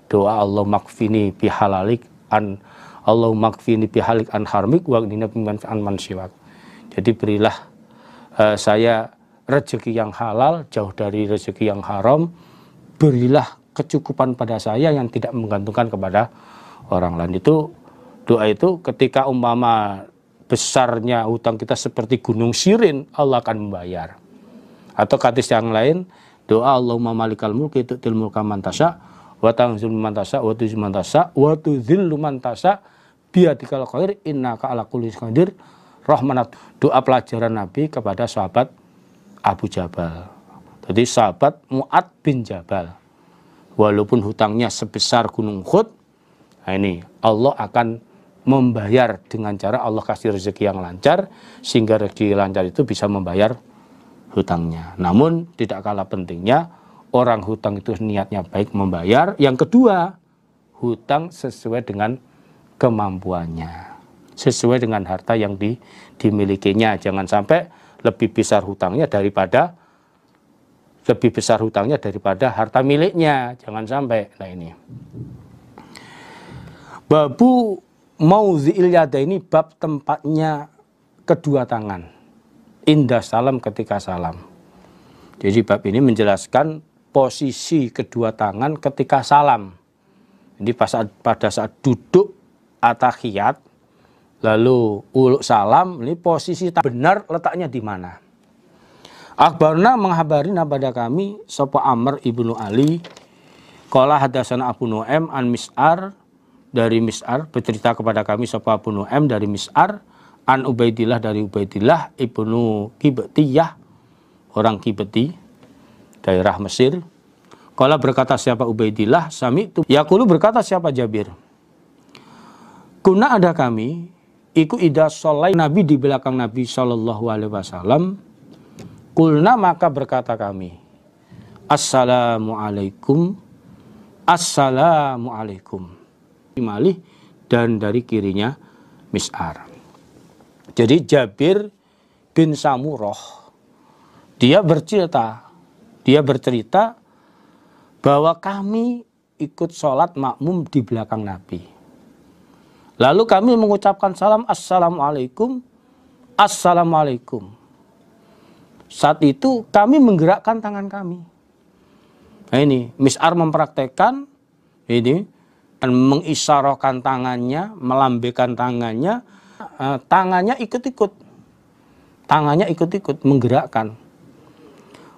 Speaker 1: doa Allahumma kfini bihalalik an Allahumma kfini bihalik an harmik wa ghnina biman an mansiwak. Jadi berilah saya rezeki yang halal, jauh dari rezeki yang haram. Berilah kecukupan pada saya yang tidak menggantungkan kepada orang lain. Itu doa itu ketika umpama besarnya hutang kita seperti gunung Sirin, Allah akan membayar. Atau hadis yang lain, doa Allahumma malikal mulki tu'til mulka man tasya wa tanzilul man tasya wa tuzillu man tasya wa tuzillu man tasya biyadikal khair innaka ala kulli syai'in qadir. Rahmanat, doa pelajaran Nabi kepada sahabat Abu Jabal. Jadi sahabat Mu'ad bin Jabal, walaupun hutangnya sebesar gunung Uhud, nah ini Allah akan membayar dengan cara Allah kasih rezeki yang lancar, sehingga rezeki lancar itu bisa membayar hutangnya. Namun tidak kalah pentingnya, orang hutang itu niatnya baik membayar. Yang kedua, hutang sesuai dengan kemampuannya, sesuai dengan harta yang dimilikinya. Jangan sampai lebih besar hutangnya daripada harta miliknya. Jangan sampai. Nah ini babu mauzi'il yada, ini bab tempatnya kedua tangan indah salam, ketika salam. Jadi bab ini menjelaskan posisi kedua tangan ketika salam. Jadi pada saat duduk atahiyat lalu uluk salam, ini posisi benar letaknya di mana. Akhbarna, menghabarina pada kami sapa Amr ibnu Ali, qala hadatsana Abu Nu'aim an Mis'ar, dari Mis'ar bercerita kepada kami sapa Abu Nu'aim dari Mis'ar, An Ubaidillah dari Ubaidillah ibnu Kibtiyah, orang Kibti, daerah Mesir. Qala berkata siapa Ubaidillah, sami'tu yaqulu berkata siapa Jabir. Kuna ada kami, iku ida sholai Nabi di belakang Nabi sallallahu alaihi wasallam. Kulna maka berkata kami, Assalamualaikum, Assalamualaikum. Malih dan dari kirinya Mis'ar. Jadi Jabir bin Samurah dia bercerita bahwa kami ikut sholat makmum di belakang Nabi. Lalu kami mengucapkan salam Assalamualaikum, Assalamualaikum. Saat itu kami menggerakkan tangan kami. Nah ini Mis'ar mempraktekkan ini dan mengisyarahkan tangannya, melambaikan tangannya. Tangannya ikut-ikut menggerakkan.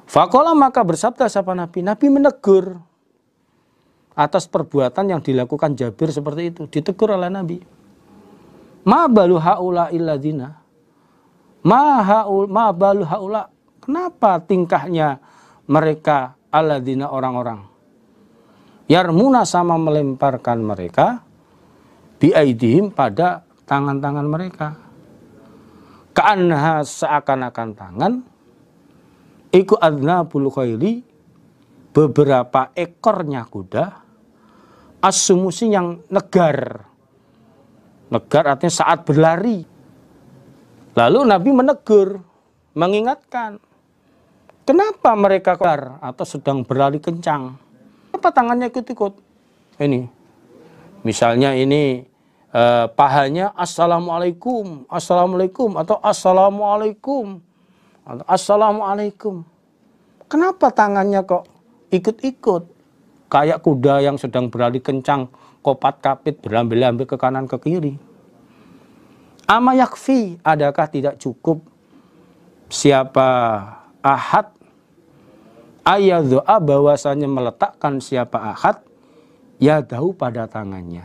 Speaker 1: Faqala maka bersabda siapa Nabi? Nabi menegur atas perbuatan yang dilakukan Jabir seperti itu. Ditegur oleh Nabi. Ma balu haula illadzina. Ma balu haula. Kenapa tingkahnya mereka alladzina orang-orang? Yarmuna sama melemparkan mereka biaidihim pada tangan-tangan mereka. Ka'annaha seakan-akan tangan iku adnabul khayli, beberapa ekornya kuda, as-sumusi yang negar. Negar artinya saat berlari. Lalu Nabi menegur, mengingatkan, kenapa mereka keluar atau sedang berlari kencang? Apa tangannya ikut-ikut? Ini misalnya ini pahanya Assalamualaikum, Assalamualaikum, atau Assalamualaikum, atau Assalamualaikum. Kenapa tangannya kok ikut-ikut? Kayak kuda yang sedang berlari kencang, kopat kapit, berambil-ambil ke kanan ke kiri. Ama yakfi, adakah tidak cukup siapa ahad ayadhu'a bahwasanya meletakkan siapa ahad ya dahu pada tangannya.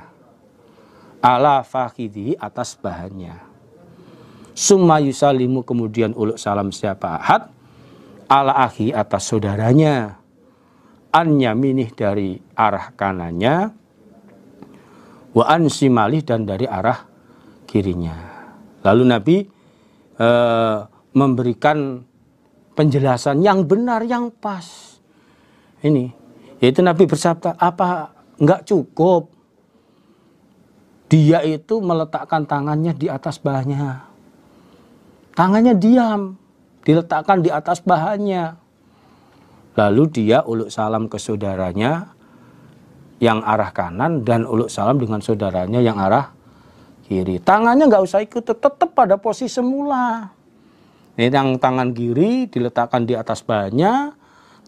Speaker 1: Ala fakhidhi atas bahannya. Summa yusalimu kemudian uluk salam siapa ahad ala akhi atas saudaranya. An yaminih dari arah kanannya. Wa an simalih dan dari arah kirinya. Lalu Nabi memberikan penjelasan yang benar, yang pas. Ini, yaitu Nabi bersabda, apa enggak cukup dia itu meletakkan tangannya di atas bahannya. Tangannya diam, diletakkan di atas bahannya. Lalu dia uluk salam ke saudaranya yang arah kanan dan uluk salam dengan saudaranya yang arah kiri. Tangannya nggak usah ikut, tetap pada posisi semula. Ini yang tangan kiri diletakkan di atas bahannya,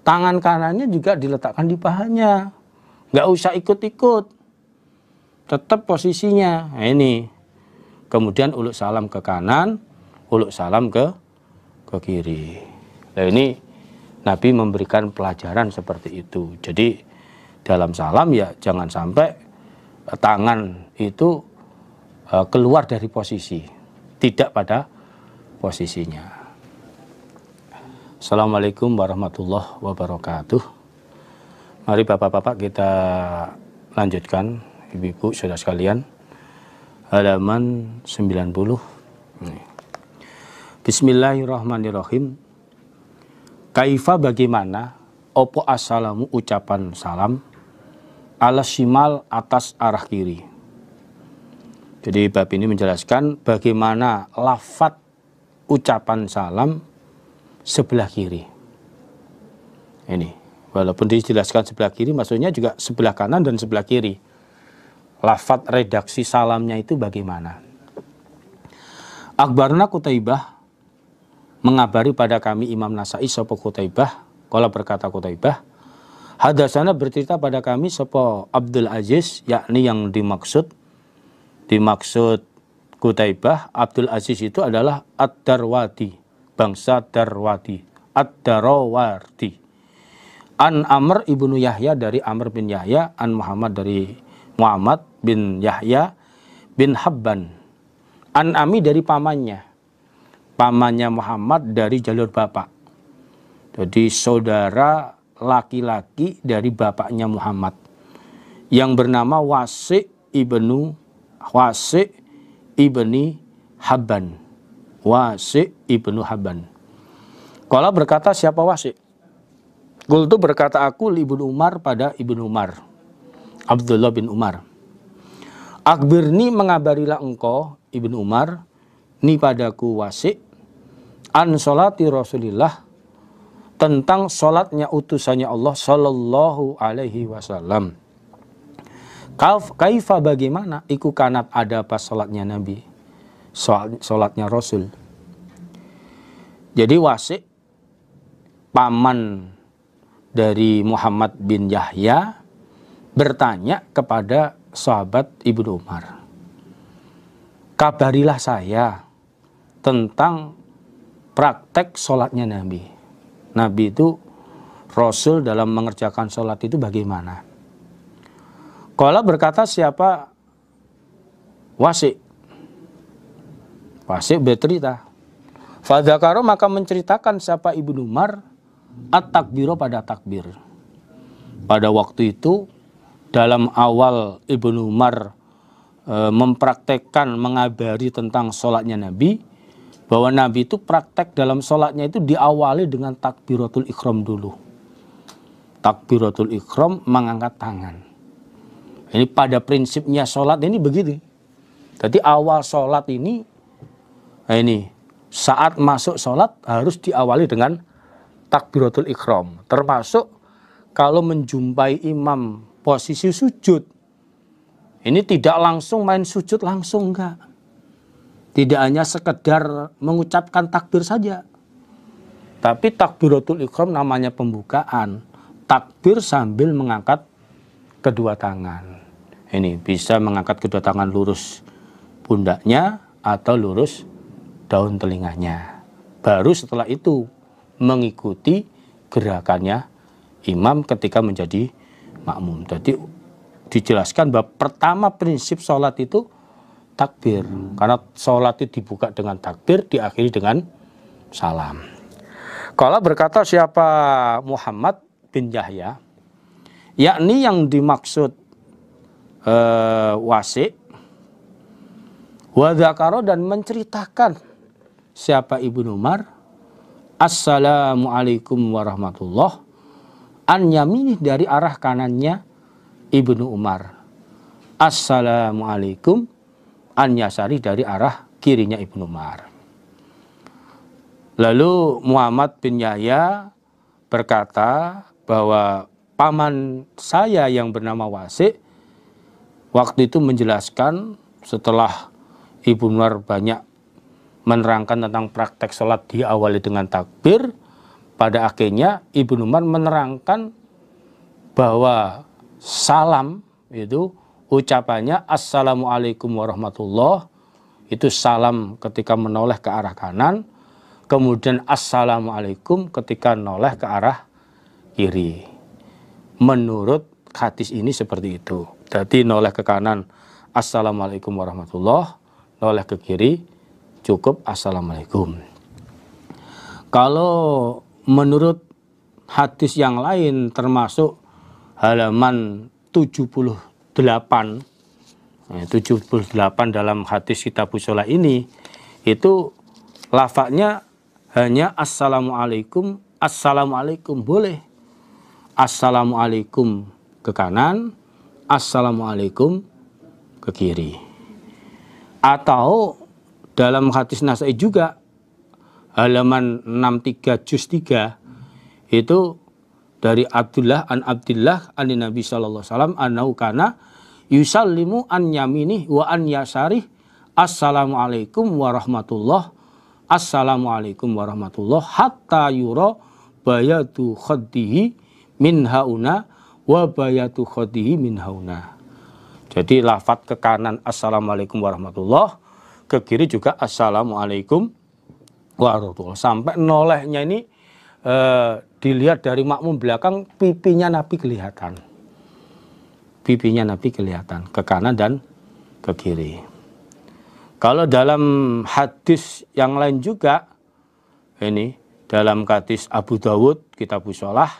Speaker 1: tangan kanannya juga diletakkan di pahannya. Nggak usah ikut-ikut, tetap posisinya. Nah, ini kemudian uluk salam ke kanan, uluk salam ke kiri. Nah, ini Nabi memberikan pelajaran seperti itu. Jadi dalam salam ya jangan sampai tangan itu keluar dari posisi, tidak pada posisinya. Assalamualaikum warahmatullahi wabarakatuh. Mari bapak-bapak kita lanjutkan, ibu-ibu saudara sekalian, halaman 90. Bismillahirrahmanirrahim. Kaifa bagaimana opo assalamu ucapan salam ala shimal atas arah kiri. Jadi bab ini menjelaskan bagaimana lafadz ucapan salam sebelah kiri. Ini walaupun dijelaskan sebelah kiri, maksudnya juga sebelah kanan dan sebelah kiri. Lafadz redaksi salamnya itu bagaimana? Akhbarna Qutaibah, mengabari pada kami Imam Nasa'i sapa Qutaibah, qala berkata Qutaibah, hadasana bercerita pada kami sapa Abdul Aziz, yakni yang dimaksud Qutaibah, Abdul Aziz itu adalah Ad-Darwadi, bangsa Darwadi, Ad-Darawardi. An Amr ibnu Yahya dari Amr bin Yahya, an Muhammad dari Muhammad bin Yahya bin Habban, An-ami dari pamannya. Pamannya Muhammad dari jalur bapak. Jadi saudara laki-laki dari bapaknya Muhammad yang bernama Wasi' ibni Habban. Wasi' ibnu Habban. Qala berkata, siapa Wasi'? Qultu berkata aku li Ibnu Umar pada Ibnu Umar, Abdullah bin Umar. Akbirni mengabarilah engkau Ibnu Umar, ni padaku Wasi', an sholati Rasulillah, tentang sholatnya utusannya Allah sallallahu alaihi wasallam. Kaifa bagaimana iku kanat ada pas sholatnya Nabi, sholatnya Rasul. Jadi Wasi' paman dari Muhammad bin Yahya bertanya kepada sahabat Ibnu Umar, kabarilah saya tentang praktek sholatnya Nabi. Nabi itu, Rasul dalam mengerjakan sholat itu bagaimana? Qala berkata siapa? Wasi'. Wasi' bercerita. Fadzakaro maka menceritakan siapa Ibnu Umar at-takbiro pada takbir. Pada waktu itu dalam awal Ibnu Umar mempraktekkan, mengabari tentang sholatnya Nabi, bahwa Nabi itu praktek dalam sholatnya itu diawali dengan takbiratul ikhram dulu. Takbiratul ikhram mengangkat tangan. Ini pada prinsipnya sholat ini begitu. Jadi awal sholat ini saat masuk sholat harus diawali dengan takbiratul ikhram. Termasuk kalau menjumpai imam posisi sujud, ini tidak langsung main sujud langsung, enggak. Tidak hanya sekedar mengucapkan takbir saja. Tapi takbiratul ikhram namanya pembukaan. Takbir sambil mengangkat kedua tangan. Ini bisa mengangkat kedua tangan lurus pundaknya atau lurus daun telinganya. Baru setelah itu mengikuti gerakannya imam ketika menjadi makmum. Jadi dijelaskan bahwa pertama prinsip sholat itu takbir. Karena sholat itu dibuka dengan takbir, diakhiri dengan salam. Kalau berkata siapa Muhammad bin Yahya, yakni yang dimaksud Wasi', wadzakaro dan menceritakan siapa Ibnu Umar, Assalamualaikum warahmatullah, an yaminih dari arah kanannya Ibnu Umar, Assalamualaikum an yasari dari arah kirinya Ibnu Umar. Lalu Muhammad bin Yahya berkata bahwa paman saya yang bernama Wasi' waktu itu menjelaskan setelah Ibnu Umar banyak menerangkan tentang praktek sholat diawali dengan takbir, pada akhirnya Ibnu Umar menerangkan bahwa salam itu ucapannya Assalamualaikum warahmatullah, itu salam ketika menoleh ke arah kanan, kemudian Assalamualaikum ketika noleh ke arah kiri. Menurut hadis ini seperti itu. Jadi noleh ke kanan Assalamualaikum warahmatullah, noleh ke kiri cukup Assalamualaikum. Kalau menurut hadis yang lain termasuk halaman 78 dalam hadis Kitabus Shalah ini, itu lafadznya hanya Assalamualaikum, Assalamualaikum boleh. Assalamualaikum ke kanan, Assalamualaikum ke kiri. Atau dalam hadis Nasai juga halaman 63 juz 3 itu dari Abdullah an Nabi sallallahu alaihi wasallam annahu kana yusallimu an yaminih wa an yasarih Assalamualaikum warahmatullah, Assalamualaikum warahmatullah, hatta yura bayatu khaddihi min hauna wa bayatu khaddihi min hauna. Jadi lafadz ke kanan Assalamualaikum warahmatullah, ke kiri juga Assalamualaikum warahmatullah. Sampai nolehnya ini dilihat dari makmum belakang, pipinya Nabi kelihatan. Pipinya Nabi kelihatan ke kanan dan ke kiri. Kalau dalam hadis yang lain juga, ini dalam hadis Abu Dawud, kitab Shalah,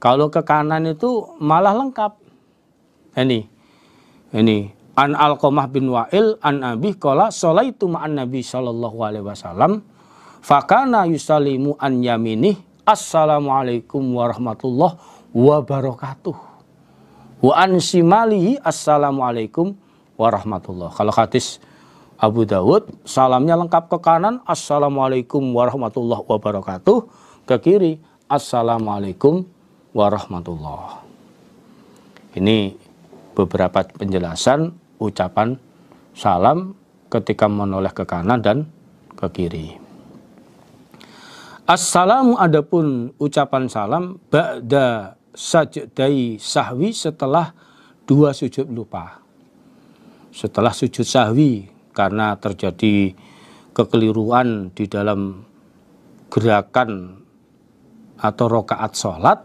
Speaker 1: kalau ke kanan itu malah lengkap. Ini an Alqamah bin Wa'il an Abi qala sholaitu ma'an Nabi sallallahu alaihi wasallam fakana yusallimu an yaminih assalamualaikum warahmatullahi wabarakatuh wa an shimalihi assalamualaikum warahmatullahi. Kalau hadis Abu Dawud, salamnya lengkap ke kanan assalamualaikum warahmatullahi wabarakatuh, ke kiri assalamualaikum warahmatullahi. Ini beberapa penjelasan ucapan salam ketika menoleh ke kanan dan ke kiri. Assalamu adapun ucapan salam ba'da sajdai sahwi, setelah 2 sujud lupa. Setelah sujud sahwi karena terjadi kekeliruan di dalam gerakan atau rokaat sholat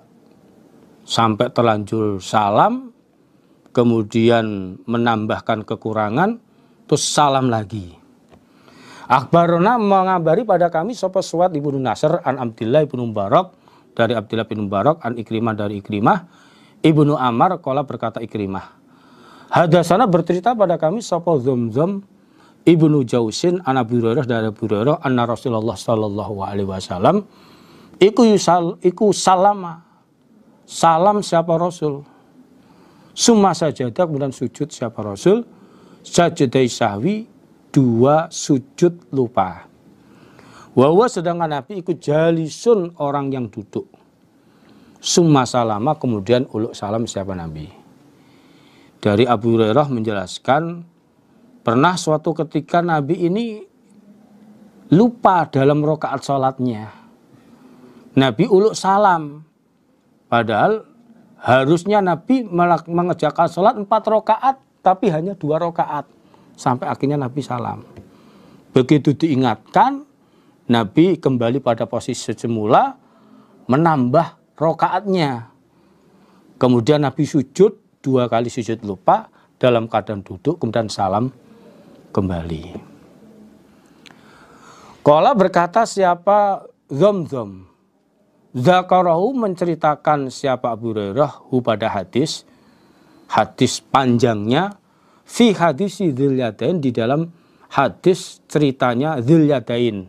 Speaker 1: sampai terlanjur salam, kemudian menambahkan kekurangan, terus salam lagi. Akhbarona mengabari pada kami sapa Suwaid ibnu Nasr an Abdillah ibnu Mubarak, dari Abdillah bin Mubarak, an Ikrimah dari Ikrimah ibnu Ammar qala berkata Ikrimah, hadasana bercerita pada kami sapa Zamzam ibnu Jausin an Abi Hurairah dari Abu Hurairah anna Rasulullah sallallahu alaihi wasallam iku salama, salam siapa Rasul, summa sajadah, kemudian sujud siapa Rasul, sajadai sahwi, 2 sujud lupa. Wawa sedangkan Nabi ikut jalisun, orang yang duduk. Summa salama, kemudian uluk salam siapa Nabi. Dari Abu Hurairah menjelaskan, pernah suatu ketika Nabi ini lupa dalam rakaat sholatnya. Nabi uluk salam. Padahal harusnya Nabi mengerjakan sholat 4 rakaat, tapi hanya 2 rakaat. Sampai akhirnya Nabi salam. Begitu diingatkan, Nabi kembali pada posisi semula, menambah rakaatnya. Kemudian Nabi sujud, 2 kali sujud lupa, dalam keadaan duduk, kemudian salam kembali. Qala berkata siapa Zamzam, Zakarahu menceritakan siapa Abu Hurairah hu pada hadis panjangnya, fi hadis Dzul Yadain, di dalam hadis ceritanya Dzul Yadain,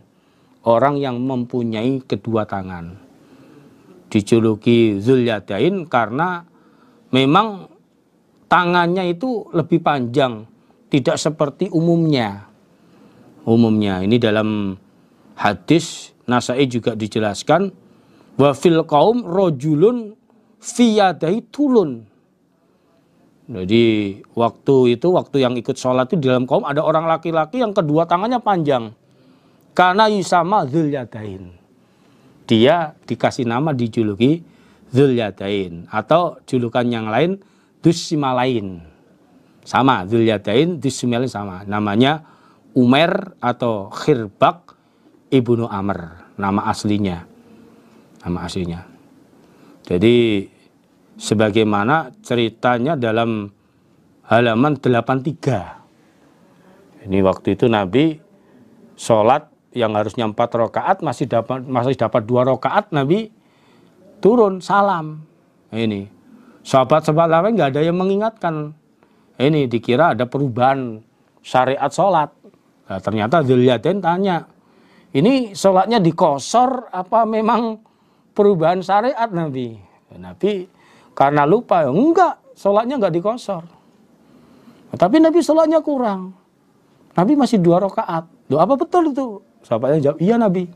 Speaker 1: orang yang mempunyai kedua tangan. Dijuluki Dzul Yadain karena memang tangannya itu lebih panjang, tidak seperti umumnya. Ini dalam hadis Nasai juga dijelaskan, wa fil qaum rajulun fi yadai tulun. Jadi waktu yang ikut sholat itu di dalam kaum ada orang laki-laki yang kedua tangannya panjang. Karena yusama Dzul Yadain. Dia dikasih nama, dijuluki Dzul Yadain, atau julukan yang lain Dusimalain. Sama, Dzul Yadain, Dusimalain sama. Namanya Umair atau Khirbak ibnu Amr, nama aslinya. Jadi sebagaimana ceritanya dalam halaman 83. Ini waktu itu Nabi sholat yang harusnya 4 rakaat masih dapat 2 rakaat, Nabi turun salam. Ini sahabat-sahabat lain nggak ada yang mengingatkan. Ini dikira ada perubahan syariat sholat. Nah, ternyata Dzul Yadain tanya, ini sholatnya dikosor apa memang perubahan syariat Nabi? Nabi karena lupa, enggak, sholatnya enggak dikosor. Tapi Nabi sholatnya kurang. Nabi masih 2 rakaat. Loh, apa betul itu? Sahabatnya jawab, iya Nabi.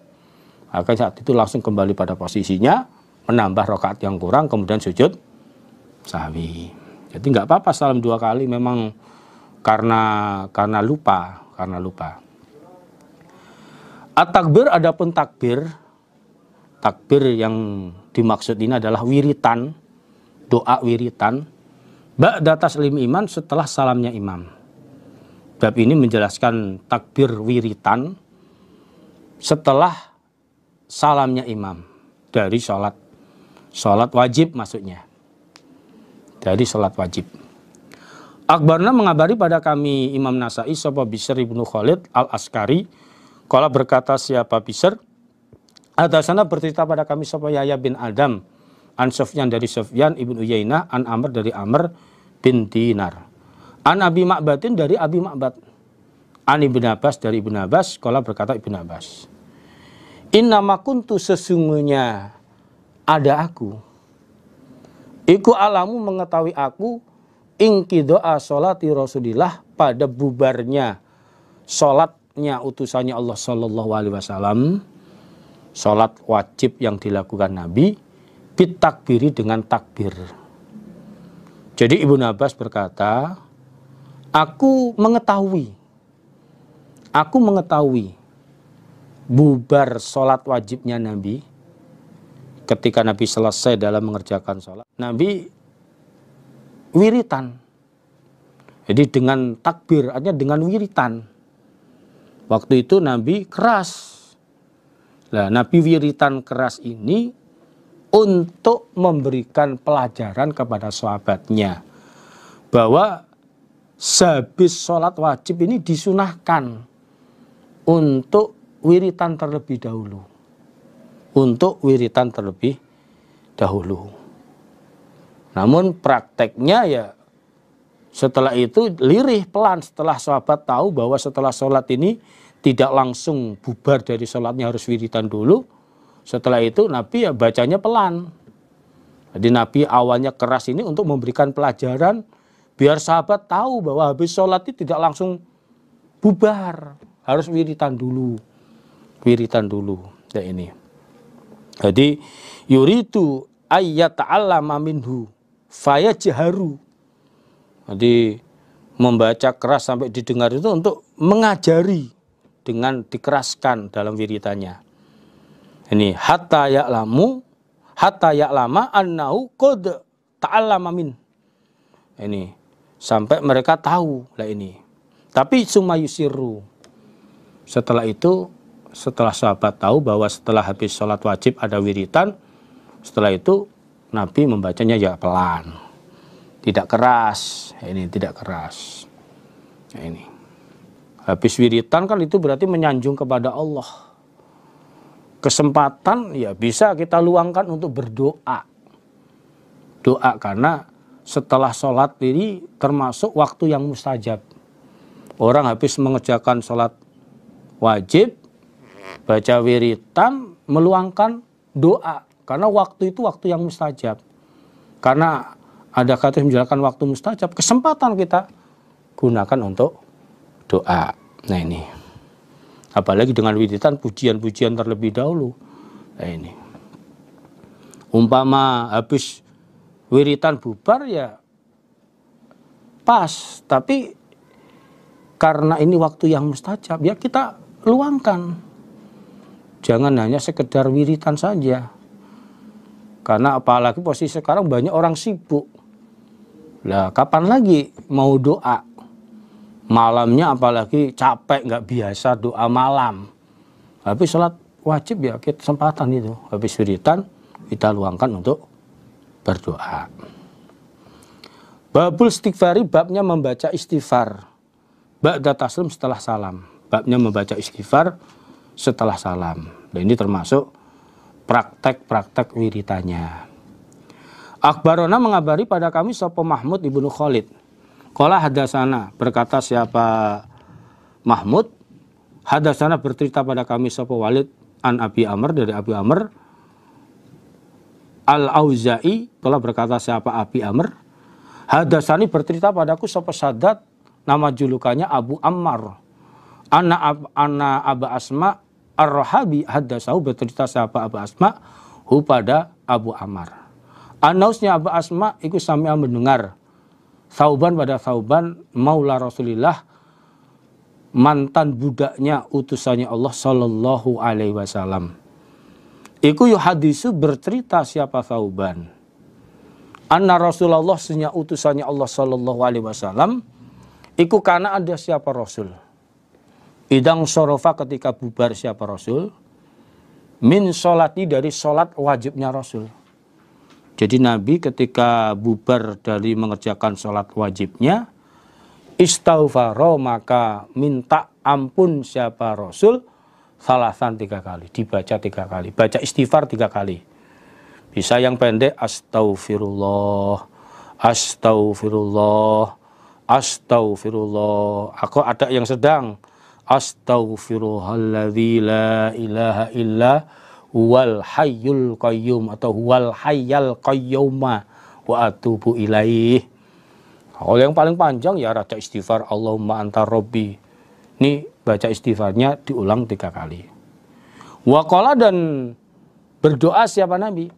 Speaker 1: Maka saat itu langsung kembali pada posisinya, menambah rakaat yang kurang, kemudian sujud sahwi. Jadi enggak apa-apa salam 2 kali, memang karena lupa. At-takbir, adapun takbir yang dimaksud ini adalah wiritan, doa wiritan, ba'da taslim iman, setelah salamnya imam. Bab ini menjelaskan takbir wiritan setelah salamnya imam dari sholat wajib, maksudnya dari sholat wajib. Akhbarna mengabari pada kami Imam Nasa'i sapa Bishr ibnu Khalid al-Askari. Qala berkata siapa Bishr, hadasana bercerita pada kami sapa Yahya bin Adam an Sufyan dari Sufyan ibnu Uyainah an Amr dari Amr bin Dinar an Abi Ma'badin dari Abi Ma'bad an Ibnu Abbas dari Ibnu Abbas. Qala berkata Ibnu Abbas, innama kuntu sesungguhnya ada aku, iku alamu mengetahui aku ingkidoa sholati Rasulillah pada bubarnya sholatnya utusannya Allah Sallallahu Alaihi Wasallam, sholat wajib yang dilakukan Nabi bitakbiri dengan takbir. Jadi Ibnu Abbas berkata, aku mengetahui bubar sholat wajibnya Nabi. Ketika Nabi selesai dalam mengerjakan sholat, Nabi wiritan. Jadi dengan takbir, artinya dengan wiritan. Waktu itu Nabi keras. Nah, Nabi wiritan keras ini untuk memberikan pelajaran kepada sahabatnya bahwa sehabis sholat wajib ini disunahkan untuk wiritan terlebih dahulu. Namun prakteknya ya setelah itu lirih pelan, setelah sahabat tahu bahwa setelah sholat ini tidak langsung bubar dari sholatnya, harus wiritan dulu. Setelah itu Nabi ya bacanya pelan. Jadi Nabi awalnya keras ini untuk memberikan pelajaran biar sahabat tahu bahwa habis sholat itu tidak langsung bubar, harus wiritan dulu. Ya ini. Jadi yuridu ayyata'allama minhu fayajharu. Jadi membaca keras sampai didengar itu untuk mengajari dengan dikeraskan dalam wiritannya. Ini hatta ya'lama annahu qad ta'allama min. Ini sampai mereka tahu lah ini. Tapi summa yusiru. Setelah itu, setelah sahabat tahu bahwa setelah habis sholat wajib ada wiritan, setelah itu Nabi membacanya ya pelan. Tidak keras, ini tidak keras. Ini habis wiritan kan itu berarti menyanjung kepada Allah. Kesempatan ya bisa kita luangkan untuk berdoa. Doa karena setelah sholat ini termasuk waktu yang mustajab. Orang habis mengerjakan sholat wajib, baca wiritan, meluangkan doa. Karena waktu itu waktu yang mustajab. Karena ada kata menjalankan waktu mustajab, kesempatan kita gunakan untuk doa. Nah ini, apalagi dengan wiritan pujian-pujian terlebih dahulu. Nah ini, umpama habis wiritan bubar ya pas, tapi karena ini waktu yang mustajab ya kita luangkan. Jangan hanya sekedar wiritan saja. Karena apalagi posisi sekarang banyak orang sibuk. Lah kapan lagi mau doa? Malamnya apalagi capek nggak biasa doa malam. Habis sholat wajib ya kita kesempatan itu. Habis wiritan kita luangkan untuk berdoa. Babul istighfari, babnya membaca istighfar. Ba'da taslim, setelah salam. Babnya membaca istighfar setelah salam. Dan ini termasuk praktek-praktek wiritannya. Akhbarona mengabari pada kami sapa Mahmud ibnu Khalid. Qala hadasana, berkata siapa Mahmud, hadasana bercerita pada kami sapa Walid an Abi Amr dari Abi Amr al-Auza'i. Qala berkata siapa Abi Amr, hadasani bercerita padaku sapa Sadat, nama julukannya Abu Ammar. Ana Aba Asma Ar-Rahabi hadasahu, bercerita siapa Abu Asma hu pada Abu Ammar. Anausnya Abu Asma ikut sami'a mendengar Thauban pada Thauban maula Rasulillah, mantan budaknya utusannya Allah Sallallahu Alaihi Wasallam. Iku yuhadisu, bercerita siapa Thauban, anna Rasulullah senya utusannya Allah Sallallahu Alaihi Wasallam. Iku karena ada siapa Rasul, idang sorofa ketika bubar siapa Rasul, min sholati dari sholat wajibnya Rasul. Jadi Nabi ketika bubar dari mengerjakan sholat wajibnya, Istaghfaro, maka minta ampun siapa Rasul salasan 3 kali, dibaca 3 kali, baca istighfar 3 kali. Bisa yang pendek, astaghfirullah, astaghfirullah, astaghfirullah. Aku ada yang sedang, astaghfirullahalladzi la ilaha illa huwal hayyul qayyum atau huwal hayyal qayyuma wa atubu ilaih. Kalau yang paling panjang ya baca istighfar Allahumma anta rabbi. Ini baca istighfarnya diulang 3 kali. Waqala, dan berdoa siapa Nabi?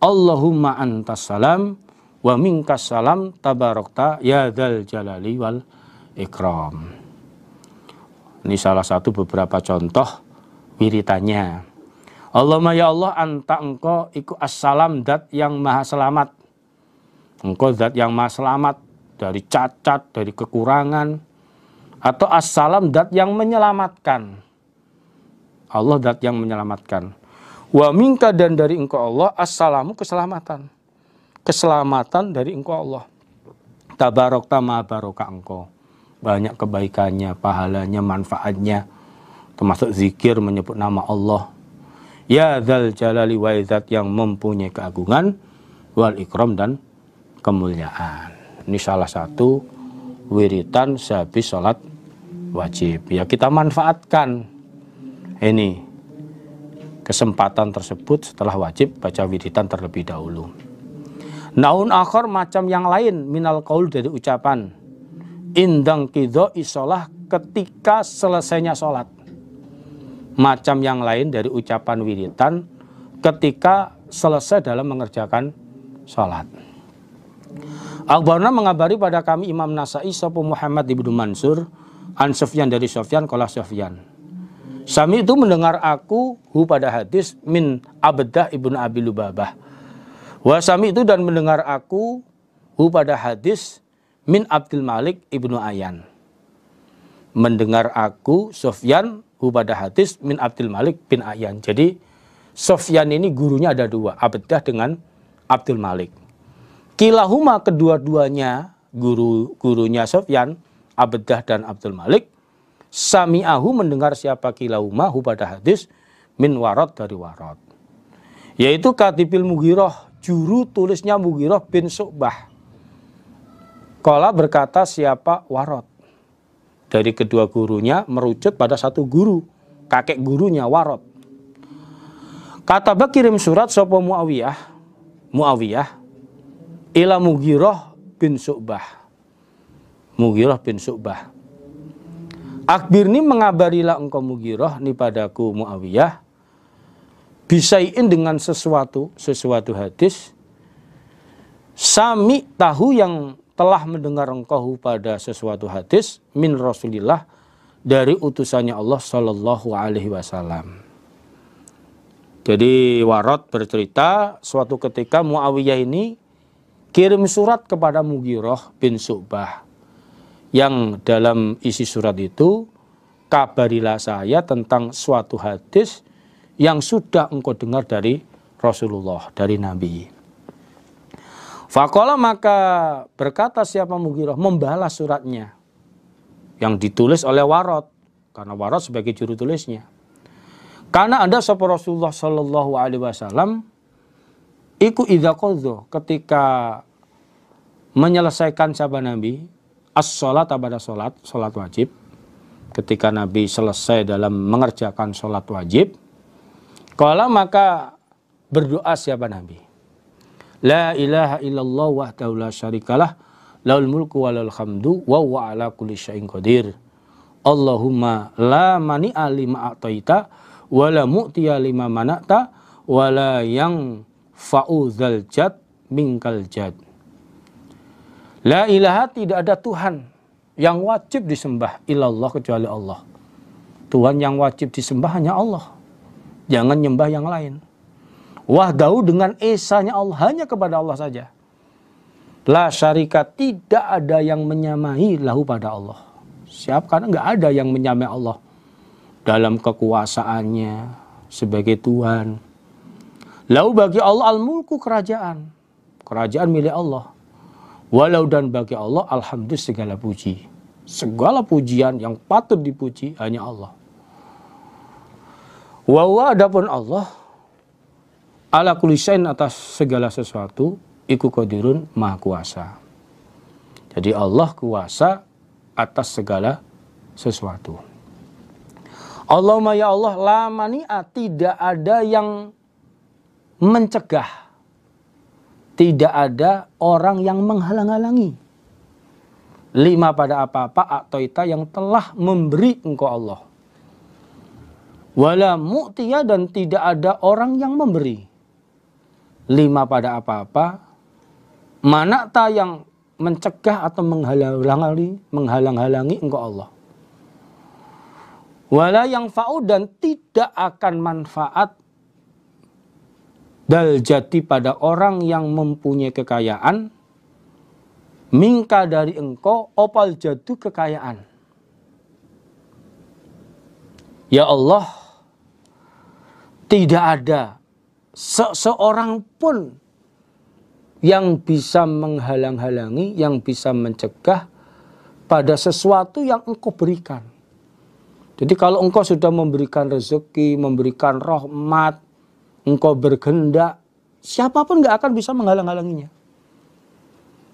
Speaker 1: Allahumma antas salam wa minkas salam tabarakta ya dzal jalali wal ikram. Ini salah satu beberapa contoh wiritannya. Allahumma ya Allah, anta engkau iku assalam, dat yang maha selamat. Engkau zat yang maha selamat dari cacat, dari kekurangan. Atau assalam, zat yang menyelamatkan. Allah zat yang menyelamatkan. Wa minka, dan dari engkau Allah, assalamu, keselamatan. Keselamatan dari engkau Allah. Tabarokta, maha barokah engkau. Banyak kebaikannya, pahalanya, manfaatnya. Termasuk zikir menyebut nama Allah. Ya dzal jalali wa zat yang mempunyai keagungan, wal ikram, dan kemuliaan. Ini salah satu wiritan sehabis sholat wajib. Ya, kita manfaatkan ini kesempatan tersebut setelah wajib baca wiritan terlebih dahulu. Naun akhor, macam yang lain, minal qaul, dari ucapan. Indang kidho isolah, ketika selesainya sholat. Macam yang lain dari ucapan wiritan ketika selesai dalam mengerjakan sholat. Akhbarna, mengabari pada kami Imam Nasai sapa Muhammad ibnu Mansur an Sufyan, dari Sufyan, qala Sufyan, Sami itu mendengar aku pada hadis min Abdah ibnu Abi Lubabah. Wa sami itu, dan mendengar aku pada hadis min Abdul Malik ibnu Ayan. Mendengar aku Sufyan pada hadis min Abdul Malik bin Ayan. Jadi Sufyan ini gurunya ada 2, Abdah dengan Abdul Malik. Kilahuma, kedua-duanya gurunya Sufyan, Abdah dan Abdul Malik, sami'ahu, mendengar siapa kilahuma pada hadis min Warad, dari Warad. Yaitu Katibil Mughirah, juru tulisnya Mughirah bin Syu'bah. Qala, berkata siapa Warad. Dari kedua gurunya merucut pada satu guru, kakek gurunya Warad. Kataba, kirim surat sapa Muawiyah ila Mughirah bin Syu'bah. Mughirah bin Syu'bah. Akbirni, mengabarilah engkau Mughirah ni padaku Muawiyah, bisai'in, dengan sesuatu hadis, sami tahu, yang telah mendengar engkau pada sesuatu hadis, min Rasulillah, dari utusannya Allah Shallallahu Alaihi Wasallam. Jadi Warad bercerita suatu ketika Muawiyah ini kirim surat kepada Mughirah bin Syu'bah, yang dalam isi surat itu, kabarilah saya tentang suatu hadis yang sudah engkau dengar dari Rasulullah, dari Nabi. Faqala, maka berkata siapa Mughirah, membalas suratnya yang ditulis oleh Warad, karena Warad sebagai juru tulisnya. Karena ada sapa Rasulullah Shallallahu Alaihi Wasallam iku idza qadha, ketika menyelesaikan siapa Nabi as-sholat, pada sholat wajib. Ketika Nabi selesai dalam mengerjakan sholat wajib, qala, maka berdoa siapa Nabi, la ilaha illallah wahdahu la syarikalah, lahul mulku wa lahul hamdu wa huwa ala kulli syai'in qadir. Allahumma la mani'a lima a'taita wa la mu'tiya lima mana'ta wa la yang fa'udzal jad minkal jad. La ilaha, tidak ada Tuhan yang wajib disembah illallah, kecuali Allah. Tuhan yang wajib disembah hanya Allah. Jangan nyembah yang lain. Wahdahu, dengan esanya Allah, hanya kepada Allah saja. La syarika, tidak ada yang menyamai lahu pada Allah. Siapa? Karena nggak ada yang menyamai Allah dalam kekuasaannya sebagai Tuhan. Lahu, bagi Allah, al-mulku, kerajaan milik Allah. Walau dan bagi Allah alhamdulillah segala puji. Segala pujian yang patut dipuji hanya Allah. Wa huwa adapun Allah ala kulli syai'in atas segala sesuatu iku qadirun maha kuasa. Jadi Allah kuasa atas segala sesuatu. Allahumma ya Allah la mani'a, tidak ada yang mencegah. Tidak ada orang yang menghalang-halangi. Lima pada apa-apa a'toita yang telah memberi engkau Allah. Wala mu'tiya, dan tidak ada orang yang memberi. Lima pada apa-apa manakta yang mencegah atau menghalang-halangi engkau Allah. Wala yang fa'u, dan tidak akan manfaat dal jati pada orang yang mempunyai kekayaan minka dari engkau opal jadu kekayaan. Ya Allah, tidak ada seorang pun yang bisa menghalang-halangi, yang bisa mencegah pada sesuatu yang engkau berikan. Jadi kalau engkau sudah memberikan rezeki, memberikan rahmat, engkau berkehendak, siapapun gak akan bisa menghalang-halanginya.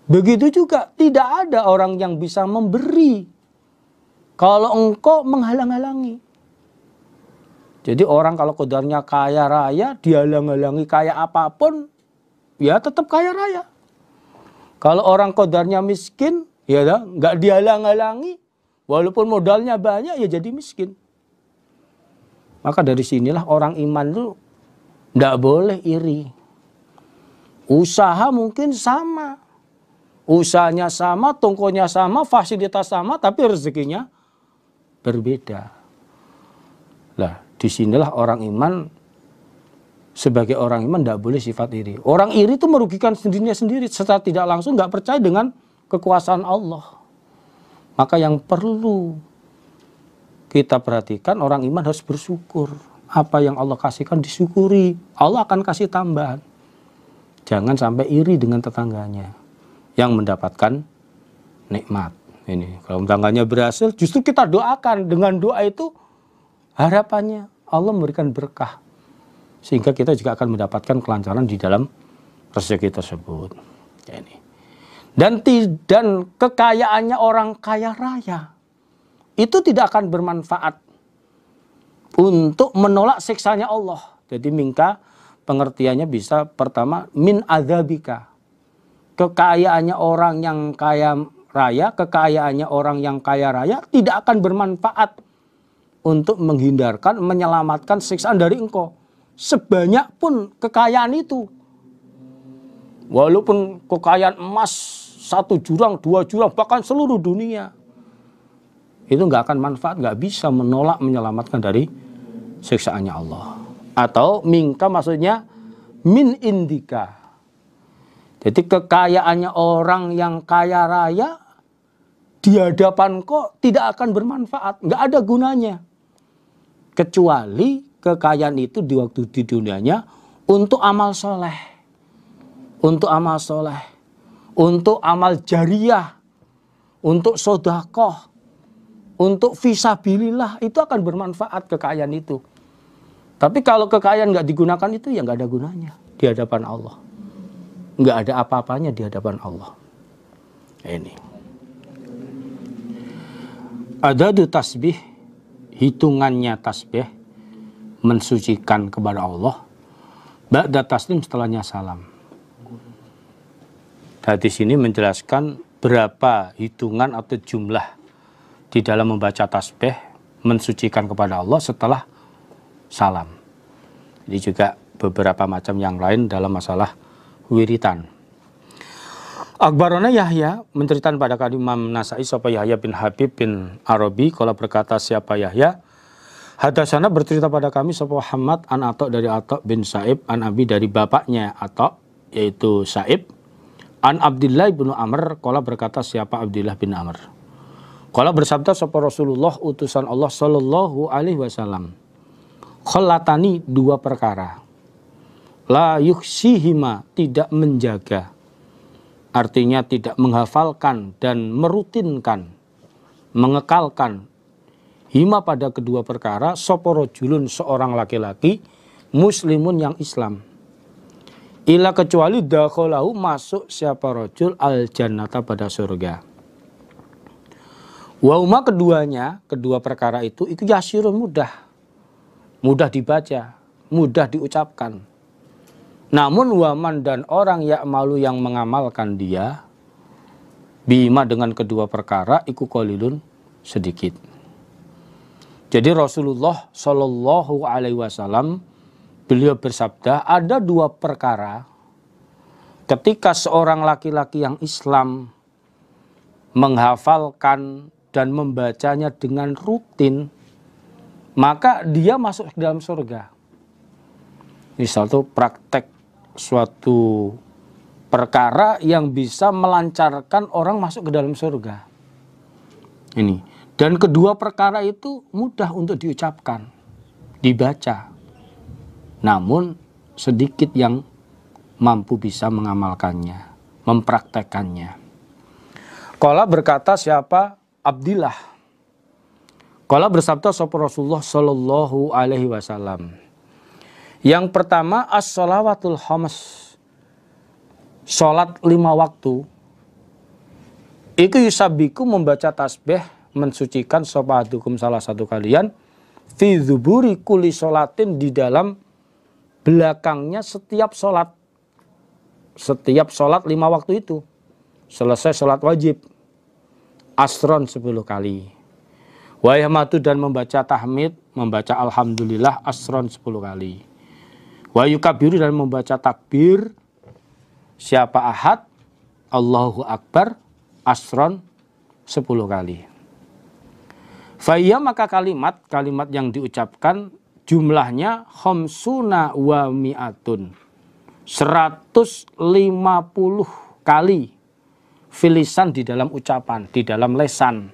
Speaker 1: Begitu juga tidak ada orang yang bisa memberi kalau engkau menghalang-halangi. Jadi orang kalau qadarnya kaya raya, dihalang-halangi kaya apapun, ya tetap kaya raya. Kalau orang qadarnya miskin, ya nggak dihalang-halangi, walaupun modalnya banyak, ya jadi miskin. Maka dari sinilah orang iman itu nggak boleh iri. Usaha mungkin sama. Usahanya sama, tongkonya sama, fasilitas sama, tapi rezekinya berbeda. Lah, disinilah orang iman, sebagai orang iman tidak boleh sifat iri. Orang iri itu merugikan dirinya sendiri, secara tidak langsung nggak percaya dengan kekuasaan Allah. Maka yang perlu kita perhatikan, orang iman harus bersyukur. Apa yang Allah kasihkan disyukuri, Allah akan kasih tambahan. Jangan sampai iri dengan tetangganya yang mendapatkan nikmat. Ini kalau tetangganya berhasil, justru kita doakan. Dengan doa itu harapannya Allah memberikan berkah, sehingga kita juga akan mendapatkan kelancaran di dalam rezeki tersebut. Ini. Dan kekayaannya orang kaya raya itu tidak akan bermanfaat untuk menolak siksanya Allah. Jadi mingka pengertiannya bisa pertama min adzabika. Kekayaannya orang yang kaya raya, kekayaannya orang yang kaya raya tidak akan bermanfaat untuk menghindarkan, menyelamatkan siksaan dari engkau. Sebanyak pun kekayaan itu. Walaupun kekayaan emas 1 jurang, 2 jurang, bahkan seluruh dunia. Itu nggak akan manfaat, nggak bisa menolak, menyelamatkan dari siksaannya Allah. Atau mingka maksudnya min indika. Jadi kekayaannya orang yang kaya raya di hadapan kok tidak akan bermanfaat, nggak ada gunanya. Kecuali kekayaan itu di waktu di dunianya untuk amal soleh, untuk amal soleh, untuk amal jariah, untuk sodakoh, untuk fisabilillah, itu akan bermanfaat kekayaan itu. Tapi kalau kekayaan nggak digunakan itu ya nggak ada gunanya di hadapan Allah. Nggak ada apa-apanya di hadapan Allah. Ini. Adadu tasbih, hitungannya tasbih, mensucikan kepada Allah. Ba'da taslim, setelahnya salam. Hadis ini menjelaskan berapa hitungan atau jumlah di dalam membaca tasbih, mensucikan kepada Allah setelah salam. Ini juga beberapa macam yang lain dalam masalah wiritan. Akbarona Yahya menceritakan pada kali Imam Nasai sapa Yahya bin Habib bin Arabi, kalau berkata siapa Yahya, hadasana bercerita pada kami sapa Muhammad an Atta dari Atta bin Sa'ib an Abi dari bapaknya Atta yaitu Sa'ib an Abdullah bin Amr, kalau berkata siapa Abdullah bin Amr, kalau bersabda sapa Rasulullah utusan Allah sallallahu alaihi wasallam, khallatani, 2 perkara, la yuksihima, tidak menjaga, artinya tidak menghafalkan dan merutinkan, mengekalkan hima pada kedua perkara, sapa rajulun seorang laki-laki muslimun yang Islam. Ila kecuali dakhalahu masuk siapa rajul al jannata pada surga. Wa huma keduanya, kedua perkara itu yasirun mudah. Mudah dibaca, mudah diucapkan. Namun waman dan orang ya'malu yang mengamalkan dia bima dengan kedua perkara iku qalilun sedikit. Jadi Rasulullah Shallallahu Alaihi Wasallam beliau bersabda ada dua perkara ketika seorang laki-laki yang Islam menghafalkan dan membacanya dengan rutin, maka dia masuk ke dalam surga. Ini satu praktek suatu perkara yang bisa melancarkan orang masuk ke dalam surga. Ini. Dan kedua perkara itu mudah untuk diucapkan, dibaca. Namun sedikit yang mampu bisa mengamalkannya, mempraktekannya. Qala berkata siapa? Abdillah. Qala bersabda sapa Rasulullah Shallallahu Alaihi Wasallam. Yang pertama as-shalawatul khams, sholat 5 waktu. Iku yusabiku membaca tasbih, mensucikan sopahadukum salah satu kalian fi dzuburi kulli sholatin di dalam belakangnya setiap sholat. Setiap sholat 5 waktu itu. Selesai sholat wajib asron 10 kali. Wa yahmadu dan membaca tahmid, membaca alhamdulillah asron 10 kali. Wa yukabiru dan membaca takbir siapa ahad Allahu Akbar asron 10 kali. Faya maka kalimat yang diucapkan jumlahnya khamsuna wa mi'atun 150 kali filisan di dalam ucapan, di dalam lesan.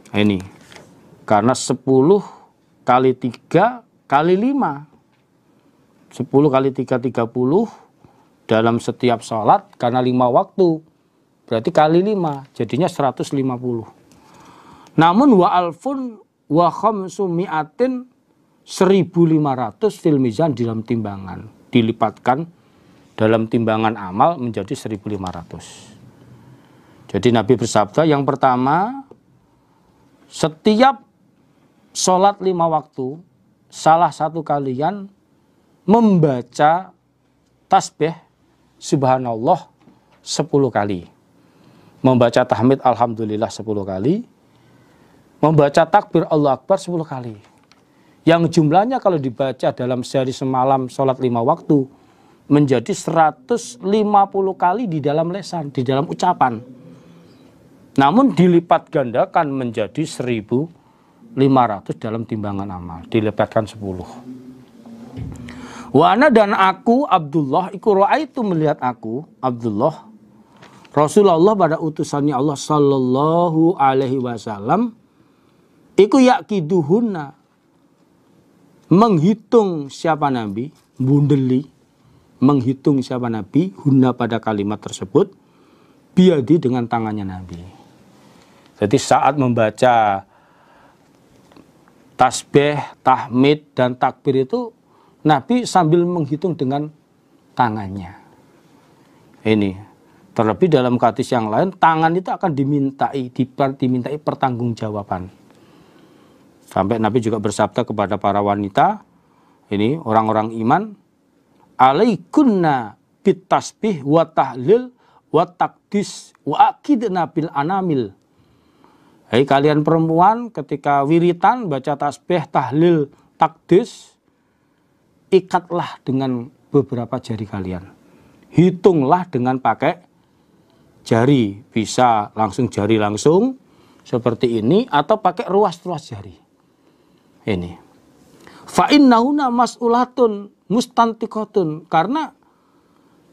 Speaker 1: Nah, ini karena 10 kali 3 kali 5 10 kali 3 30 dalam setiap sholat karena 5 waktu berarti kali 5 jadinya 150. Namun wa alfun wa khamsu mi'atin 1.500 fil mizan dalam timbangan, dilipatkan dalam timbangan amal menjadi 1.500. Jadi Nabi bersabda yang pertama, setiap sholat 5 waktu salah satu kalian membaca tasbih subhanallah 10 kali, membaca tahmid alhamdulillah 10 kali, membaca takbir Allah Akbar 10 kali. Yang jumlahnya kalau dibaca dalam sehari semalam sholat 5 waktu menjadi 150 kali di dalam lesan, di dalam ucapan. Namun dilipat gandakan menjadi 1.500 dalam timbangan amal, dilipatkan 10. Wa ana dan aku Abdullah iku ra'aitu melihat aku Abdullah Rasulullah pada utusannya Allah Sallallahu Alaihi Wasallam iku yakiduhunna menghitung siapa Nabi, bundeli menghitung siapa Nabi hunna pada kalimat tersebut biadi dengan tangannya Nabi. Jadi saat membaca tasbih, tahmid dan takbir itu Nabi sambil menghitung dengan tangannya. Ini terlebih dalam hadis yang lain tangan itu akan dimintai pertanggungjawaban. Sampai Nabi juga bersabda kepada para wanita, ini orang-orang iman, alaikunna bit tasbih wa tahlil wa takdis wa akidna bil anamil. Hai kalian perempuan ketika wiritan baca tasbih, tahlil, takdis, ikatlah dengan beberapa jari kalian. Hitunglah dengan pakai jari, bisa langsung jari langsung seperti ini atau pakai ruas-ruas jari. Ini fa innahuna mas'ulatun mustantiqatun, karena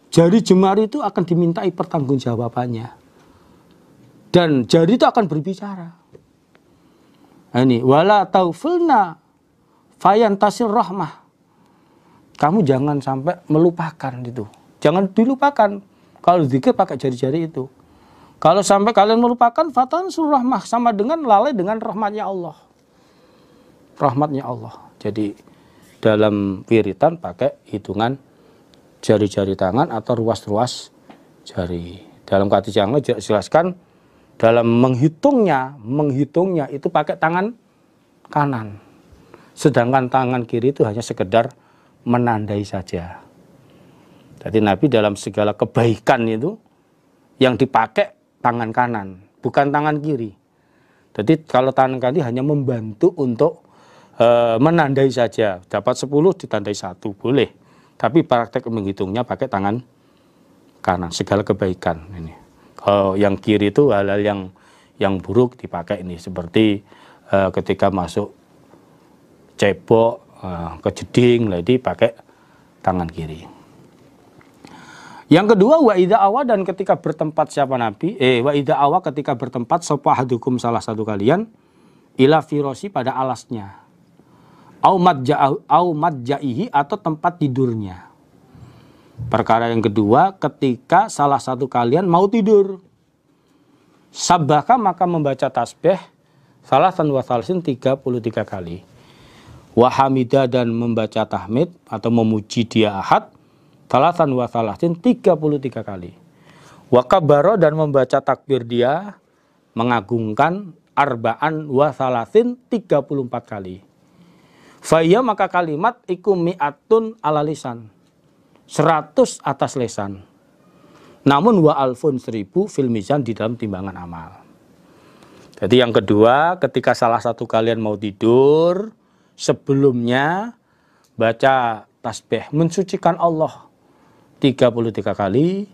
Speaker 1: jari jemari itu akan dimintai pertanggungjawabannya dan jari itu akan berbicara. Ini wala taufilna fayantasil rahmah, kamu jangan sampai melupakan itu, jangan dilupakan Kalau zikir pakai jari-jari itu. Kalau sampai kalian melupakan, fatansul rahmah, sama dengan lalai dengan rahmatnya Allah. Rahmatnya Allah. Jadi dalam wiritan pakai hitungan jari-jari tangan atau ruas-ruas jari. Dalam kata jangan jelaskan dalam menghitungnya itu pakai tangan kanan. Sedangkan tangan kiri itu hanya sekedar menandai saja. Jadi Nabi dalam segala kebaikan itu yang dipakai tangan kanan, bukan tangan kiri. Jadi kalau tangan kiri hanya membantu untuk menandai saja. Dapat 10 ditandai 1, boleh. Tapi praktek menghitungnya pakai tangan kanan, segala kebaikan ini. Kalau yang kiri itu hal-hal yang buruk dipakai ini. Seperti ketika masuk cebok, kejeding, jadi pakai tangan kiri. Yang kedua, wa idza awa, dan ketika bertempat siapa Nabi, wa idza awa ketika bertempat sapa hadukum salah satu kalian ila firosi pada alasnya. Au madja'ihi atau tempat tidurnya. Perkara yang kedua, ketika salah satu kalian mau tidur. Sabbaka maka membaca tasbih salasan wa salasin 33 kali. Wa hamida dan membaca tahmid atau memuji dia Ahad salasan wa salasin 33 kali. Wa kabaro dan membaca takbir dia mengagungkan arba'an wa salasin 34 kali. Faya maka kalimat iku mi'atun ala lisan, 100 atas lesan. Namun wa alfun 1000 fil mizan di dalam timbangan amal. Jadi yang kedua, ketika salah satu kalian mau tidur, sebelumnya baca tasbih mensucikan Allah 33 kali,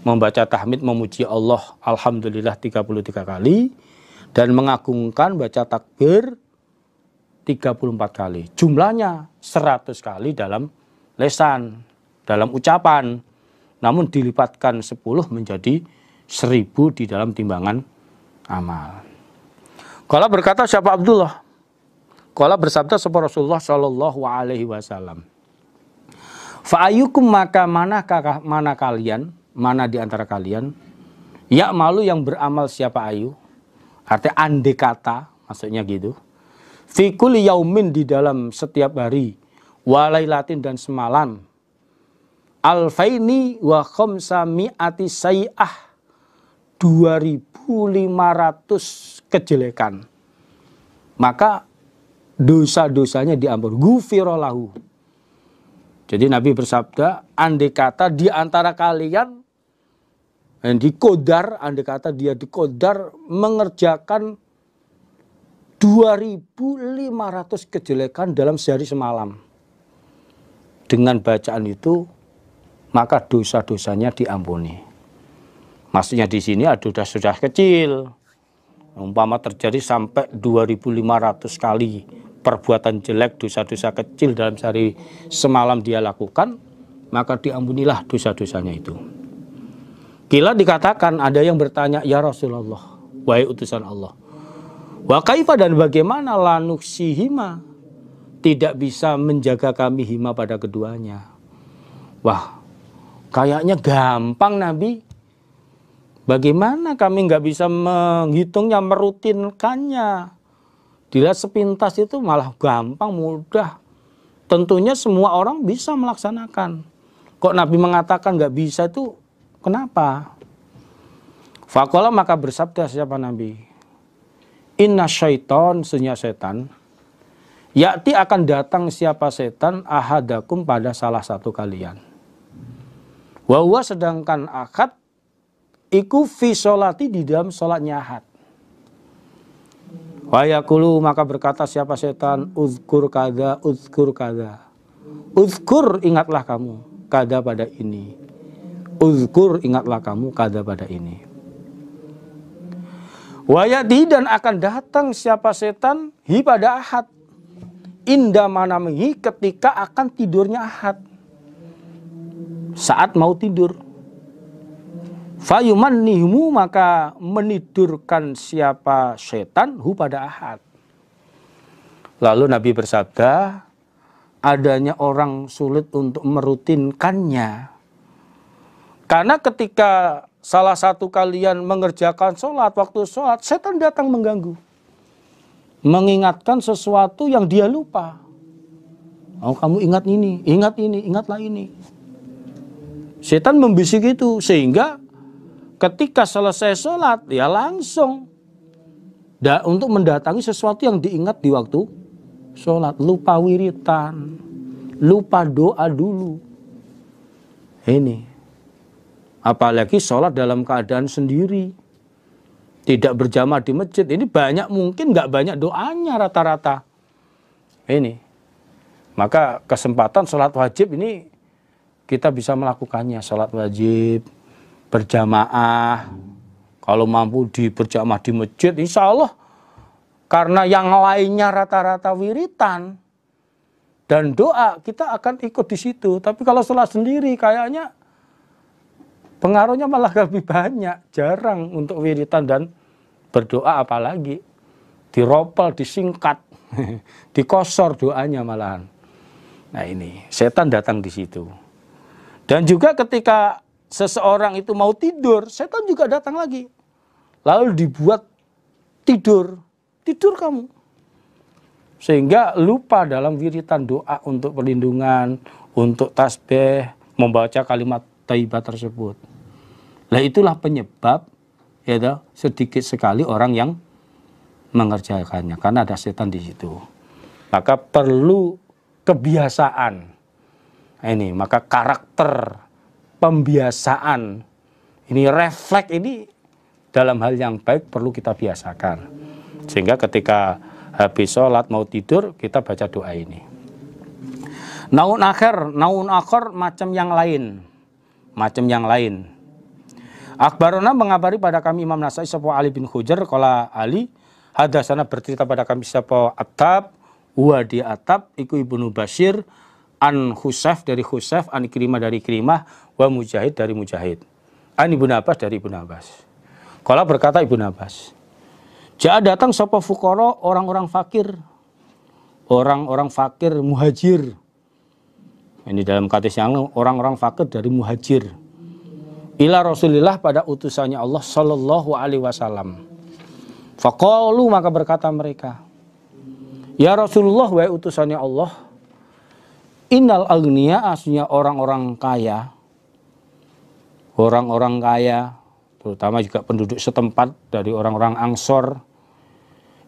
Speaker 1: membaca tahmid memuji Allah alhamdulillah 33 kali, dan mengagungkan baca takbir 34 kali. Jumlahnya 100 kali dalam lesan, dalam ucapan. Namun dilipatkan 10 menjadi 1000 di dalam timbangan amal. Kala berkata siapa Abdullah? Kala bersabda sapa Rasulullah sallallahu alaihi wasallam. Fa ayyukum maka mana kalian, mana di antara kalian ya malu yang beramal siapa ayu? Artinya andai kata, maksudnya gitu. Fi kulli yaumin di dalam setiap hari, walailatin dan semalam. Alfaini wa khamsami'ati sayi'ah, 2500 kejelekan. Maka dosa-dosanya diampun. Ghufirallahu. Jadi Nabi bersabda, andai kata di antara kalian yang dikodar, andai kata dia dikodar mengerjakan 2500 kejelekan dalam sehari semalam. Dengan bacaan itu, maka dosa-dosanya diampuni. Maksudnya di sini ada dosa-dosa kecil. Umpama terjadi sampai 2500 kali perbuatan jelek, dosa-dosa kecil dalam sehari semalam dia lakukan, maka diampunilah dosa-dosanya itu. Kila dikatakan, ada yang bertanya, ya Rasulullah, wahai utusan Allah, wa kaifa dan bagaimana lanuksihima, tidak bisa menjaga kami hima pada keduanya. Wah, kayaknya gampang Nabi. Bagaimana kami nggak bisa menghitungnya, merutinkannya? Dilihat sepintas itu malah gampang, mudah. Tentunya semua orang bisa melaksanakan. Kok Nabi mengatakan nggak bisa itu kenapa? Faqala maka bersabda siapa Nabi? Inna syaiton, sesungguhnya setan. Yakti akan datang siapa setan ahadakum pada salah satu kalian. Wa huwa sedangkan akad iku fi sholati di dalam sholatnya ahad. Wa yaqulu maka berkata siapa setan, uzkur kada, uzkur kada. Uzkur ingatlah kamu kada pada ini. Uzkur ingatlah kamu kada pada ini. Wa yati dan akan datang siapa setan hi pada ahad. Inda manamihi ketika akan tidurnya ahad. Saat mau tidur. Fayumannihimu maka menidurkan siapa setan hu pada ahad. Lalu Nabi bersabda, adanya orang sulit untuk merutinkannya. Karena ketika salah satu kalian mengerjakan sholat, waktu sholat, setan datang mengganggu. Mengingatkan sesuatu yang dia lupa. Oh, kamu ingat ini, ingatlah ini. Setan membisik itu, sehingga ketika selesai sholat, ya langsung untuk mendatangi sesuatu yang diingat di waktu sholat. Lupa wiritan, lupa doa dulu. Ini. Apalagi sholat dalam keadaan sendiri. Tidak berjamaah di masjid. Ini mungkin nggak banyak doanya rata-rata. Ini. Maka kesempatan sholat wajib ini kita bisa melakukannya. Sholat wajib, berjamaah. Kalau mampu berjamaah di masjid, insya Allah. Karena yang lainnya rata-rata wiritan dan doa, kita akan ikut di situ. Tapi kalau sholat sendiri kayaknya pengaruhnya malah lebih banyak. Jarang untuk wiritan dan berdoa, apalagi diropel, disingkat, dikosor doanya malahan. Nah ini, setan datang di situ. Dan juga ketika seseorang itu mau tidur, setan juga datang lagi. Lalu dibuat tidur kamu. Sehingga lupa dalam wiritan doa untuk perlindungan, untuk tasbih, membaca kalimat thayyibah tersebut. Nah itulah penyebab, ya, sedikit sekali orang yang mengerjakannya, karena ada setan di situ. Maka perlu kebiasaan. Ini, maka karakter, pembiasaan, ini refleks ini dalam hal yang baik perlu kita biasakan. Sehingga ketika habis sholat mau tidur, kita baca doa ini. Naun akhir macam yang lain. Akhbarona mengabari pada kami Imam Nasai sapa Ali bin Hujar, qala Ali hadasana bercerita pada kami sapa Attab wa di Attab iku Ibnu Bashir an Husayf dari Husayf, an Ikrimah dari Ikrimah, wa Mujahid dari Mujahid, an Ibnu Abbas dari Ibnu Abbas. Qala berkata Ibnu Abbas, Ja'a datang sapa fuqara, orang-orang fakir muhajir. Ini dalam hadis yang orang-orang fakir dari muhajir. Ila Rasulillah pada utusannya Allah sallallahu alaihi wasallam. Faqalu maka berkata mereka, ya Rasulullah, wahai utusannya Allah, innal aghniya aslinya orang-orang kaya, terutama juga penduduk setempat dari orang-orang Ansor,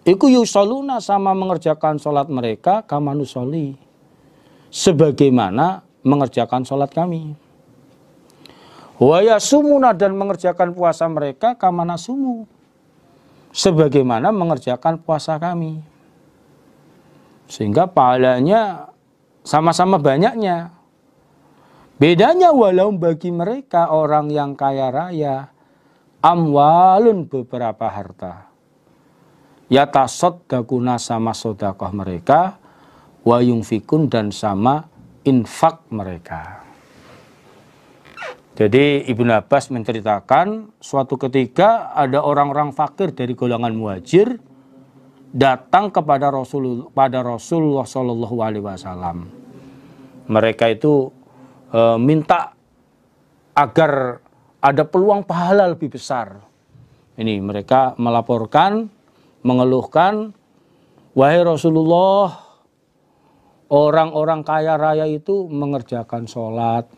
Speaker 1: iku yusalluna sama mengerjakan sholat mereka kama nusolli, sebagaimana mengerjakan sholat kami. Wa yasumuna dan mengerjakan puasa mereka kama nasumu, sebagaimana mengerjakan puasa kami. Sehingga pahalanya sama-sama banyaknya. Bedanya walau bagi mereka orang yang kaya raya, amwalun beberapa harta. Yatasaddaquna sama sedekah mereka, wa yunfikun dan sama infak mereka. Jadi Ibnu Abbas menceritakan suatu ketika ada orang-orang fakir dari golongan muhajir datang kepada Rasulullah Shallallahu Alaihi Wasallam. Mereka itu minta agar ada peluang pahala lebih besar. Ini mereka melaporkan, mengeluhkan, wahai Rasulullah, orang-orang kaya raya itu mengerjakan sholat,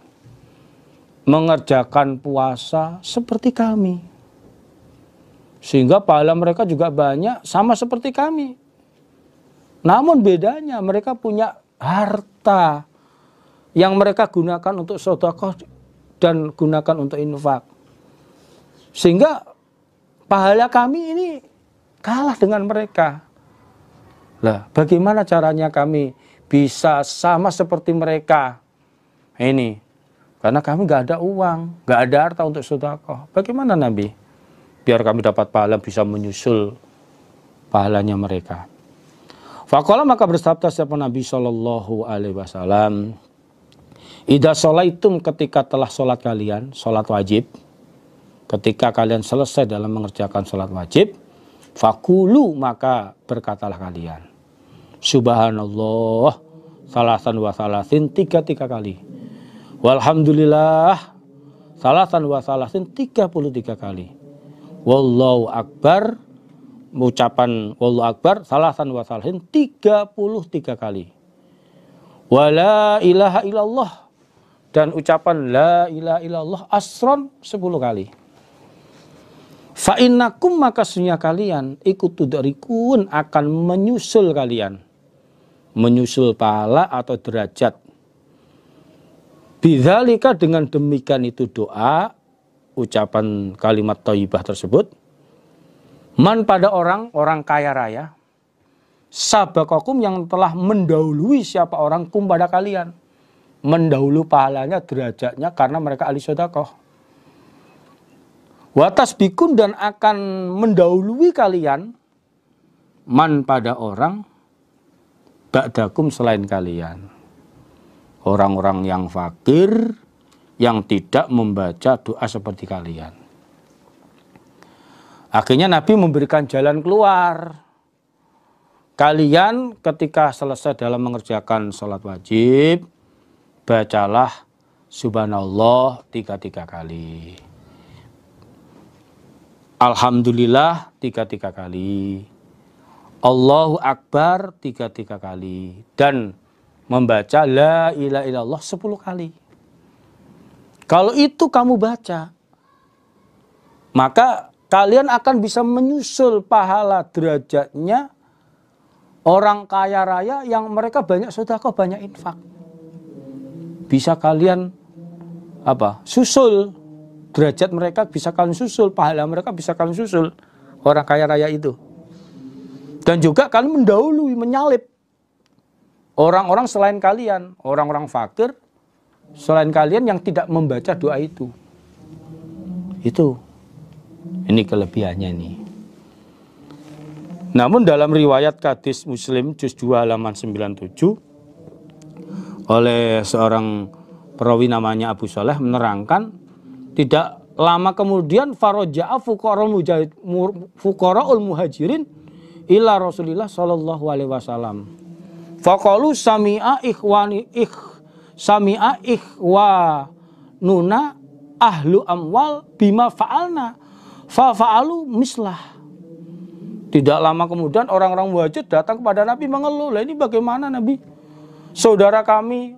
Speaker 1: mengerjakan puasa seperti kami. Sehingga pahala mereka juga banyak sama seperti kami. Namun bedanya mereka punya harta yang mereka gunakan untuk sedekah dan gunakan untuk infak. Sehingga pahala kami ini kalah dengan mereka. Lah, bagaimana caranya kami bisa sama seperti mereka? Ini karena kami nggak ada uang, nggak ada harta untuk sedekah. Bagaimana Nabi? Biar kami dapat pahala bisa menyusul pahalanya mereka. Faqala maka bersabda siapa Nabi Shallallahu Alaihi Wasallam, idza sholaitum ketika telah sholat kalian, sholat wajib, ketika kalian selesai dalam mengerjakan sholat wajib, fakulu maka berkatalah kalian, Subhanallah, salasan wa salasin 3 kali. Walhamdulillah salasan wa salasin 33 kali. Wallahu akbar, ucapan wallahu akbar salasan wa salasin 33 kali. Wala ilaha illallah, dan ucapan la ilaha illallah asron 10 kali. Fa innakum, maka sesungguhnya kalian ikutudrikun, akan menyusul kalian, menyusul pahala atau derajat. Bidzalika, dengan demikian itu doa, ucapan kalimat thayyibah tersebut, man, pada orang kaya raya, sabaqakum, yang telah mendahului siapa orang kum, pada kalian, mendahului pahalanya, derajatnya, karena mereka ahli sedekah. Watas bikun, dan akan mendahului kalian, man, pada orang ba'dakum, selain kalian, orang-orang yang fakir, yang tidak membaca doa seperti kalian. Akhirnya Nabi memberikan jalan keluar. Kalian ketika selesai dalam mengerjakan sholat wajib, bacalah subhanallah 33 kali. Alhamdulillah 33 kali. Allahu Akbar 33 kali. Dan membaca la ilaha illallah 10 kali. Kalau itu kamu baca, maka kalian akan bisa menyusul pahala derajatnya orang kaya raya yang mereka banyak sedekah, banyak infak. Bisa kalian susul derajat mereka, bisa kalian susul pahala mereka, bisa kalian susul orang kaya raya itu. Dan juga kalian mendahului, menyalip orang-orang selain kalian, orang-orang fakir selain kalian yang tidak membaca doa itu. Ini kelebihannya nih. Namun dalam riwayat hadis Muslim juz 2 halaman 97 oleh seorang perawi namanya Abu Saleh menerangkan, tidak lama kemudian faraja'a fuqara'ul muhajirin ila Rasulillah sallallahu alaihi wasallam. Faqalu sami'a ikhwanuna ahlu amwal bima fa'alna fa fa'alu mislah. Tidak lama kemudian orang-orang muhajir datang kepada Nabi mengeluh, "Lah ini bagaimana Nabi? Saudara kami,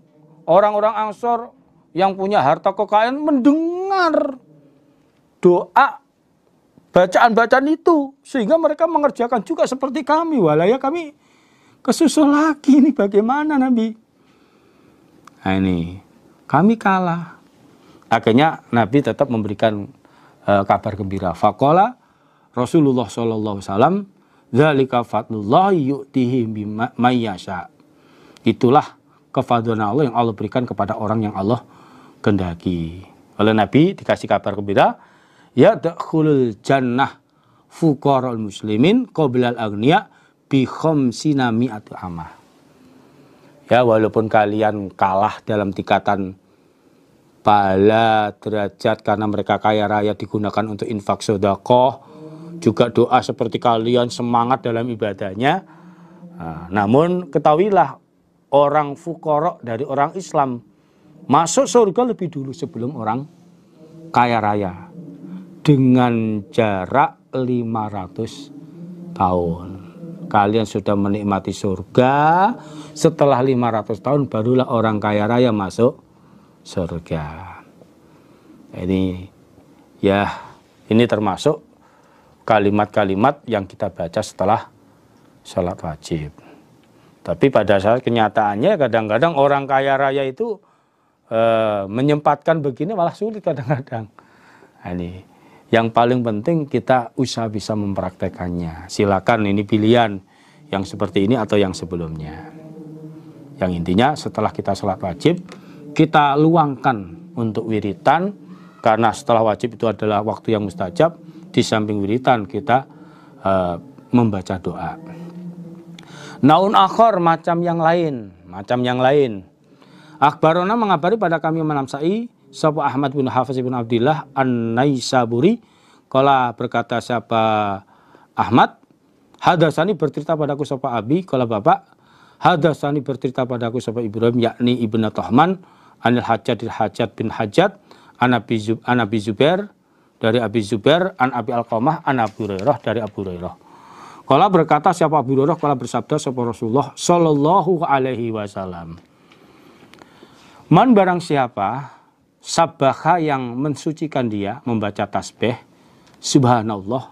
Speaker 1: orang-orang Ansor yang punya harta kekayaan mendengar doa bacaan-bacaan itu, sehingga mereka mengerjakan juga seperti kami. Walaya kami kesusul lagi, ini bagaimana Nabi?" Nah ini, kami kalah. Akhirnya Nabi tetap memberikan kabar gembira. Faqala Rasulullah sallallahu alaihi wasallam, "Dzalika fadlullah yu'tihi may yasha." Itulah kefadlan Allah yang Allah berikan kepada orang yang Allah kehendaki. Oleh Nabi dikasih kabar gembira, ya dakhulul jannah fuqara'ul muslimin qablal aghniya bi khamsina mi'atu amah. Ya, walaupun kalian kalah dalam tingkatan pahala derajat karena mereka kaya raya digunakan untuk infak sedekah, juga doa seperti kalian semangat dalam ibadahnya. Namun ketahuilah, orang fuqara dari orang Islam masuk surga lebih dulu sebelum orang kaya raya dengan jarak 500 tahun. Kalian sudah menikmati surga, setelah 500 tahun barulah orang kaya raya masuk surga. Ini termasuk kalimat-kalimat yang kita baca setelah sholat wajib. Tapi pada saat kenyataannya kadang-kadang orang kaya raya itu menyempatkan begini malah sulit kadang-kadang. Ini yang paling penting kita usaha bisa mempraktekannya. Silakan, ini pilihan yang seperti ini atau yang sebelumnya. Yang intinya setelah kita sholat wajib, kita luangkan untuk wiritan, karena setelah wajib itu adalah waktu yang mustajab. Di samping wiritan kita membaca doa. Naun akhor, macam yang lain. Akhbarona, mengabari pada kami Manamsai, sapa Ahmad bin Hafiz bin Abdillah An-Naisaburi, kala berkata siapa Ahmad, hadasani bercerita padaku sapa Abi, kala bapak, hadasani bercerita padaku sapa Ibrahim, yakni Ibnu Tahman, anil Hajjat bin Hajjat, an Abi Zubair dari Abi Zubair, an Abi Alqamah, an Abu Hurairah dari Abu Hurairah. Qala berkata siapa Abu Hurairah, qala bersabda siapa Rasulullah sallallahu alaihi wasallam. Man barang siapa sabbaha yang mensucikan dia membaca tasbih subhanallah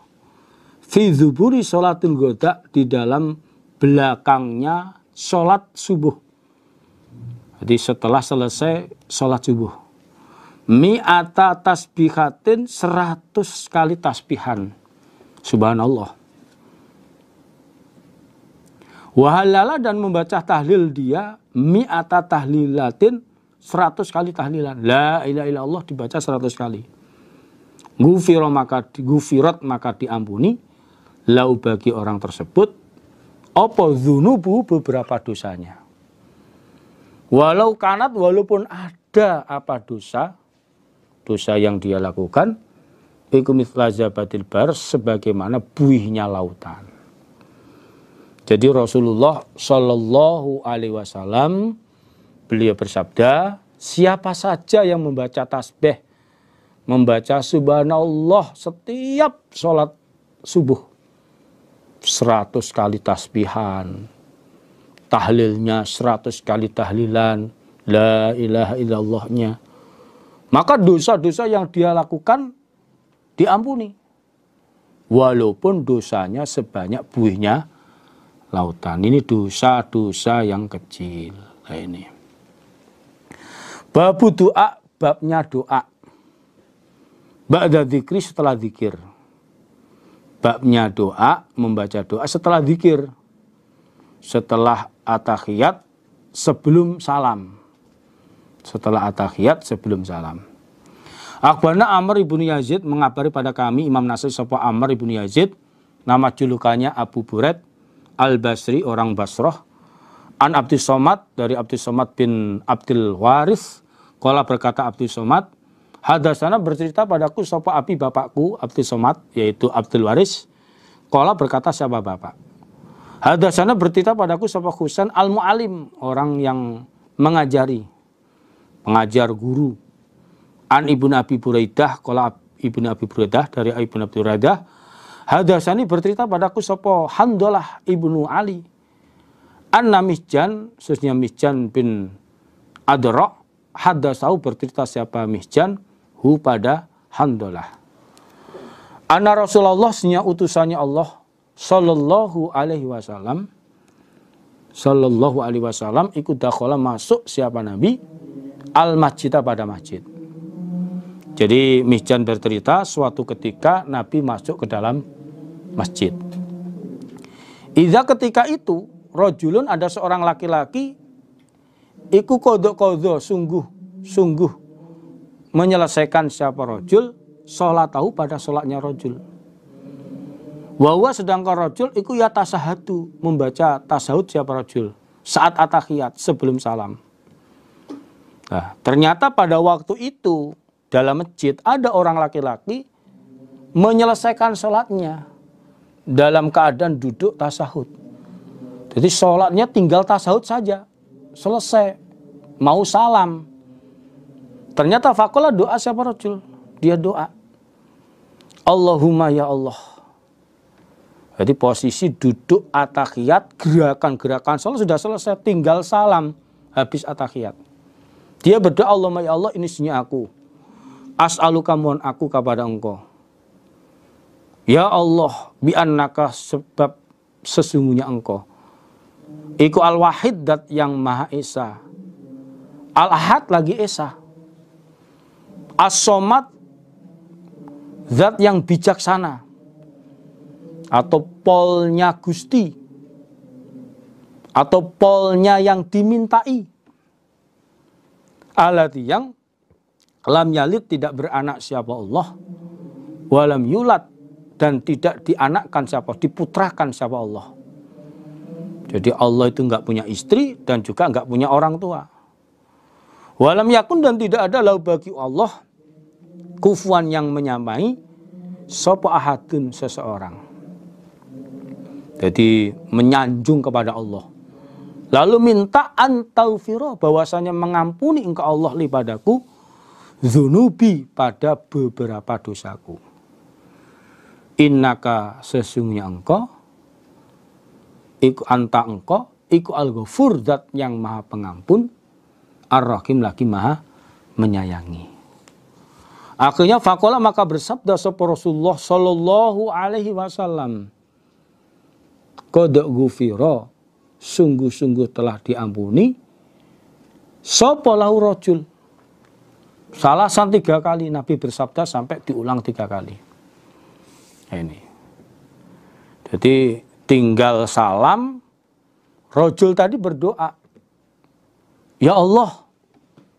Speaker 1: fi dzuburi sholatul ghoda di dalam belakangnya sholat subuh. Jadi setelah selesai sholat subuh. Mi'ata tasbihatin 100 kali tasbihan. Subhanallah. Wahalala dan membaca tahlil dia mi'ata tahlilatin 100 kali tahlilan. La ilaha illallah dibaca 100 kali. Gufirat maka diampuni lau bagi orang tersebut apa dzunubu beberapa dosanya. Walau kanat walaupun ada apa dosa yang dia lakukan iku mithla zabatil bar sebagaimana buihnya lautan. Jadi Rasulullah Shallallahu alaihi wasallam beliau bersabda, siapa saja yang membaca tasbih, membaca subhanallah setiap sholat subuh 100 kali tasbihan, tahlilnya 100 kali tahlilan, la ilaha illallahnya, maka dosa-dosa yang dia lakukan diampuni. Walaupun dosanya sebanyak buihnya lautan. Ini dosa-dosa yang kecil. Nah ini. Babu doa, babnya doa. Ba'da dzikri setelah zikir. Babnya doa, membaca doa setelah zikir. Setelah at-tahiyat sebelum salam. Setelah at-tahiyat sebelum salam. Akhbarana Amr ibnu Yazid mengabari pada kami Imam Nasai sapa Amr ibnu Yazid, nama julukannya Abu Buraid Al-Basri, orang Basrah. An Abdus Somad dari Abdus Somad bin Abdul Waris. Qala berkata Abdus Somad, hadasana bercerita padaku sapa abi bapakku Abdus Somad yaitu Abdul Waris. Qala berkata siapa bapak? Hadasana bercerita padaku sapa Husain al-Mu'alim, orang yang mengajari, pengajar guru. An Ibnu Abi Buraidah, qala Ibnu Abi Buraidah dari Ibnu Abi Buraidah. Hadasani bercerita padaku sapa Handalah Ibnu Ali. Anna Mihjan, khususnya Mihjan bin Adra, hadasau bercerita siapa Mihjan, hu pada Handalah. Anna Rasulullah, sesungguhnya utusannya Allah, sallallahu alaihi wasallam, ikut dakhala masuk siapa Nabi, al-masjidah pada masjid. Jadi Mihjan bercerita suatu ketika Nabi masuk ke dalam masjid. Idza ketika itu rajulun ada seorang laki-laki iku kodok sungguh menyelesaikan siapa rajul sholatahu pada sholatnya rajul. Wa sedangkan rajul iku ya tasahadu membaca tasahud siapa rajul saat at-tahiyat sebelum salam. Nah, ternyata pada waktu itu dalam masjid ada orang laki-laki menyelesaikan sholatnya dalam keadaan duduk tasahud. Jadi sholatnya tinggal tasahud saja, selesai, mau salam. Ternyata fakola doa siapa rajul? Dia doa, Allahumma ya Allah. Jadi posisi duduk at-tahiyat, gerakan-gerakan sholat sudah selesai, tinggal salam habis at-tahiyat. Dia berdoa, Allahumma ya Allah, ini sesungguhnya aku. As'aluka mohon aku kepada engkau. Ya Allah, bi'annaka sebab sesungguhnya engkau. Iku al-wahid dat yang maha esa. Al-ahad lagi esa. As-somad zat yang bijaksana. Atau polnya Gusti. Atau polnya yang dimintai. Alati yang lam yalid tidak beranak siapa Allah. Walam yulad dan tidak dianakkan siapa, diputrakan siapa Allah. Jadi Allah itu enggak punya istri dan juga enggak punya orang tua. Walam yakun dan tidak ada lahu bagi Allah kufuan yang menyamai sapa ahadun seseorang. Jadi menyanjung kepada Allah. Lalu minta antaufiro bahwasanya mengampuni engkau Allah li padaku dzunubi pada beberapa dosaku. Innaka sesungguhnya engkau, iku anta engkau, iku al-ghafur zat yang maha pengampun, ar-rahim lagi maha menyayangi. Akhirnya faqala maka bersabda sapa Rasulullah sallallahu alaihi wasallam, qad ghufira, sungguh-sungguh telah diampuni sapa lahu rajul. Salasan 3 kali Nabi bersabda sampai diulang 3 kali. Ini. Jadi tinggal salam, rajul tadi berdoa, ya Allah,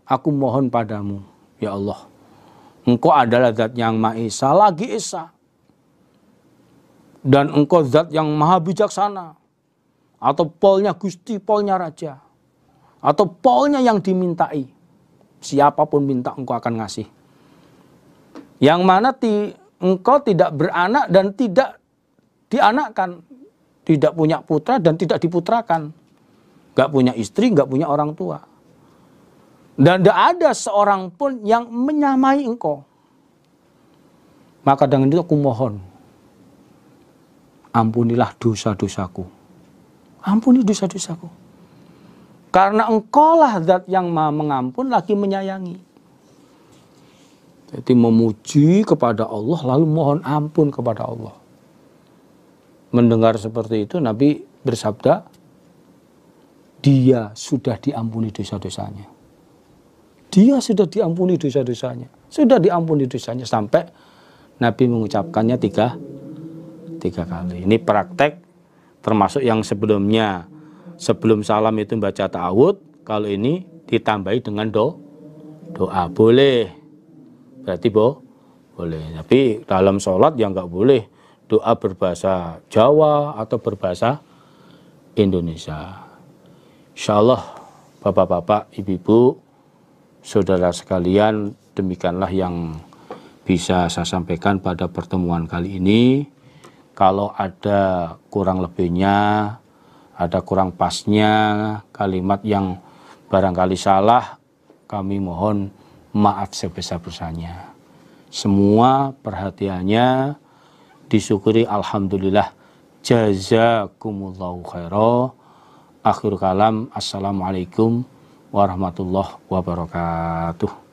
Speaker 1: aku mohon padamu, ya Allah, engkau adalah zat yang Maha Esa lagi Esa, dan engkau zat yang maha bijaksana, atau polnya Gusti, polnya Raja, atau polnya yang dimintai. Siapapun minta engkau akan ngasih. Yang mana engkau tidak beranak dan tidak dianakkan, tidak punya putra dan tidak diputrakan, gak punya istri, gak punya orang tua, dan tidak ada seorang pun yang menyamai engkau. Maka dengan itu aku mohon, ampunilah dosa-dosaku, ampuni dosa-dosaku, karena engkaulah zat yang maha mengampun lagi menyayangi. Jadi memuji kepada Allah lalu mohon ampun kepada Allah. Mendengar seperti itu Nabi bersabda, dia sudah diampuni dosa-dosanya. Dia sudah diampuni dosa-dosanya. Sudah diampuni dosanya sampai Nabi mengucapkannya 3 kali. Ini praktek termasuk yang sebelumnya. Sebelum salam itu baca ta'awud, kalau ini ditambahi dengan doa. Boleh. Berarti boleh. Tapi dalam sholat ya nggak boleh doa berbahasa Jawa atau berbahasa Indonesia. Insya Allah bapak-bapak, ibu-ibu, saudara sekalian, demikianlah yang bisa saya sampaikan pada pertemuan kali ini. Kalau ada kurang lebihnya, ada kurang pasnya, kalimat yang barangkali salah, kami mohon maaf sebesar-besarnya. Semua perhatiannya disyukuri, alhamdulillah, jazakumullahu khairan. Akhir kalam, assalamualaikum warahmatullahi wabarakatuh.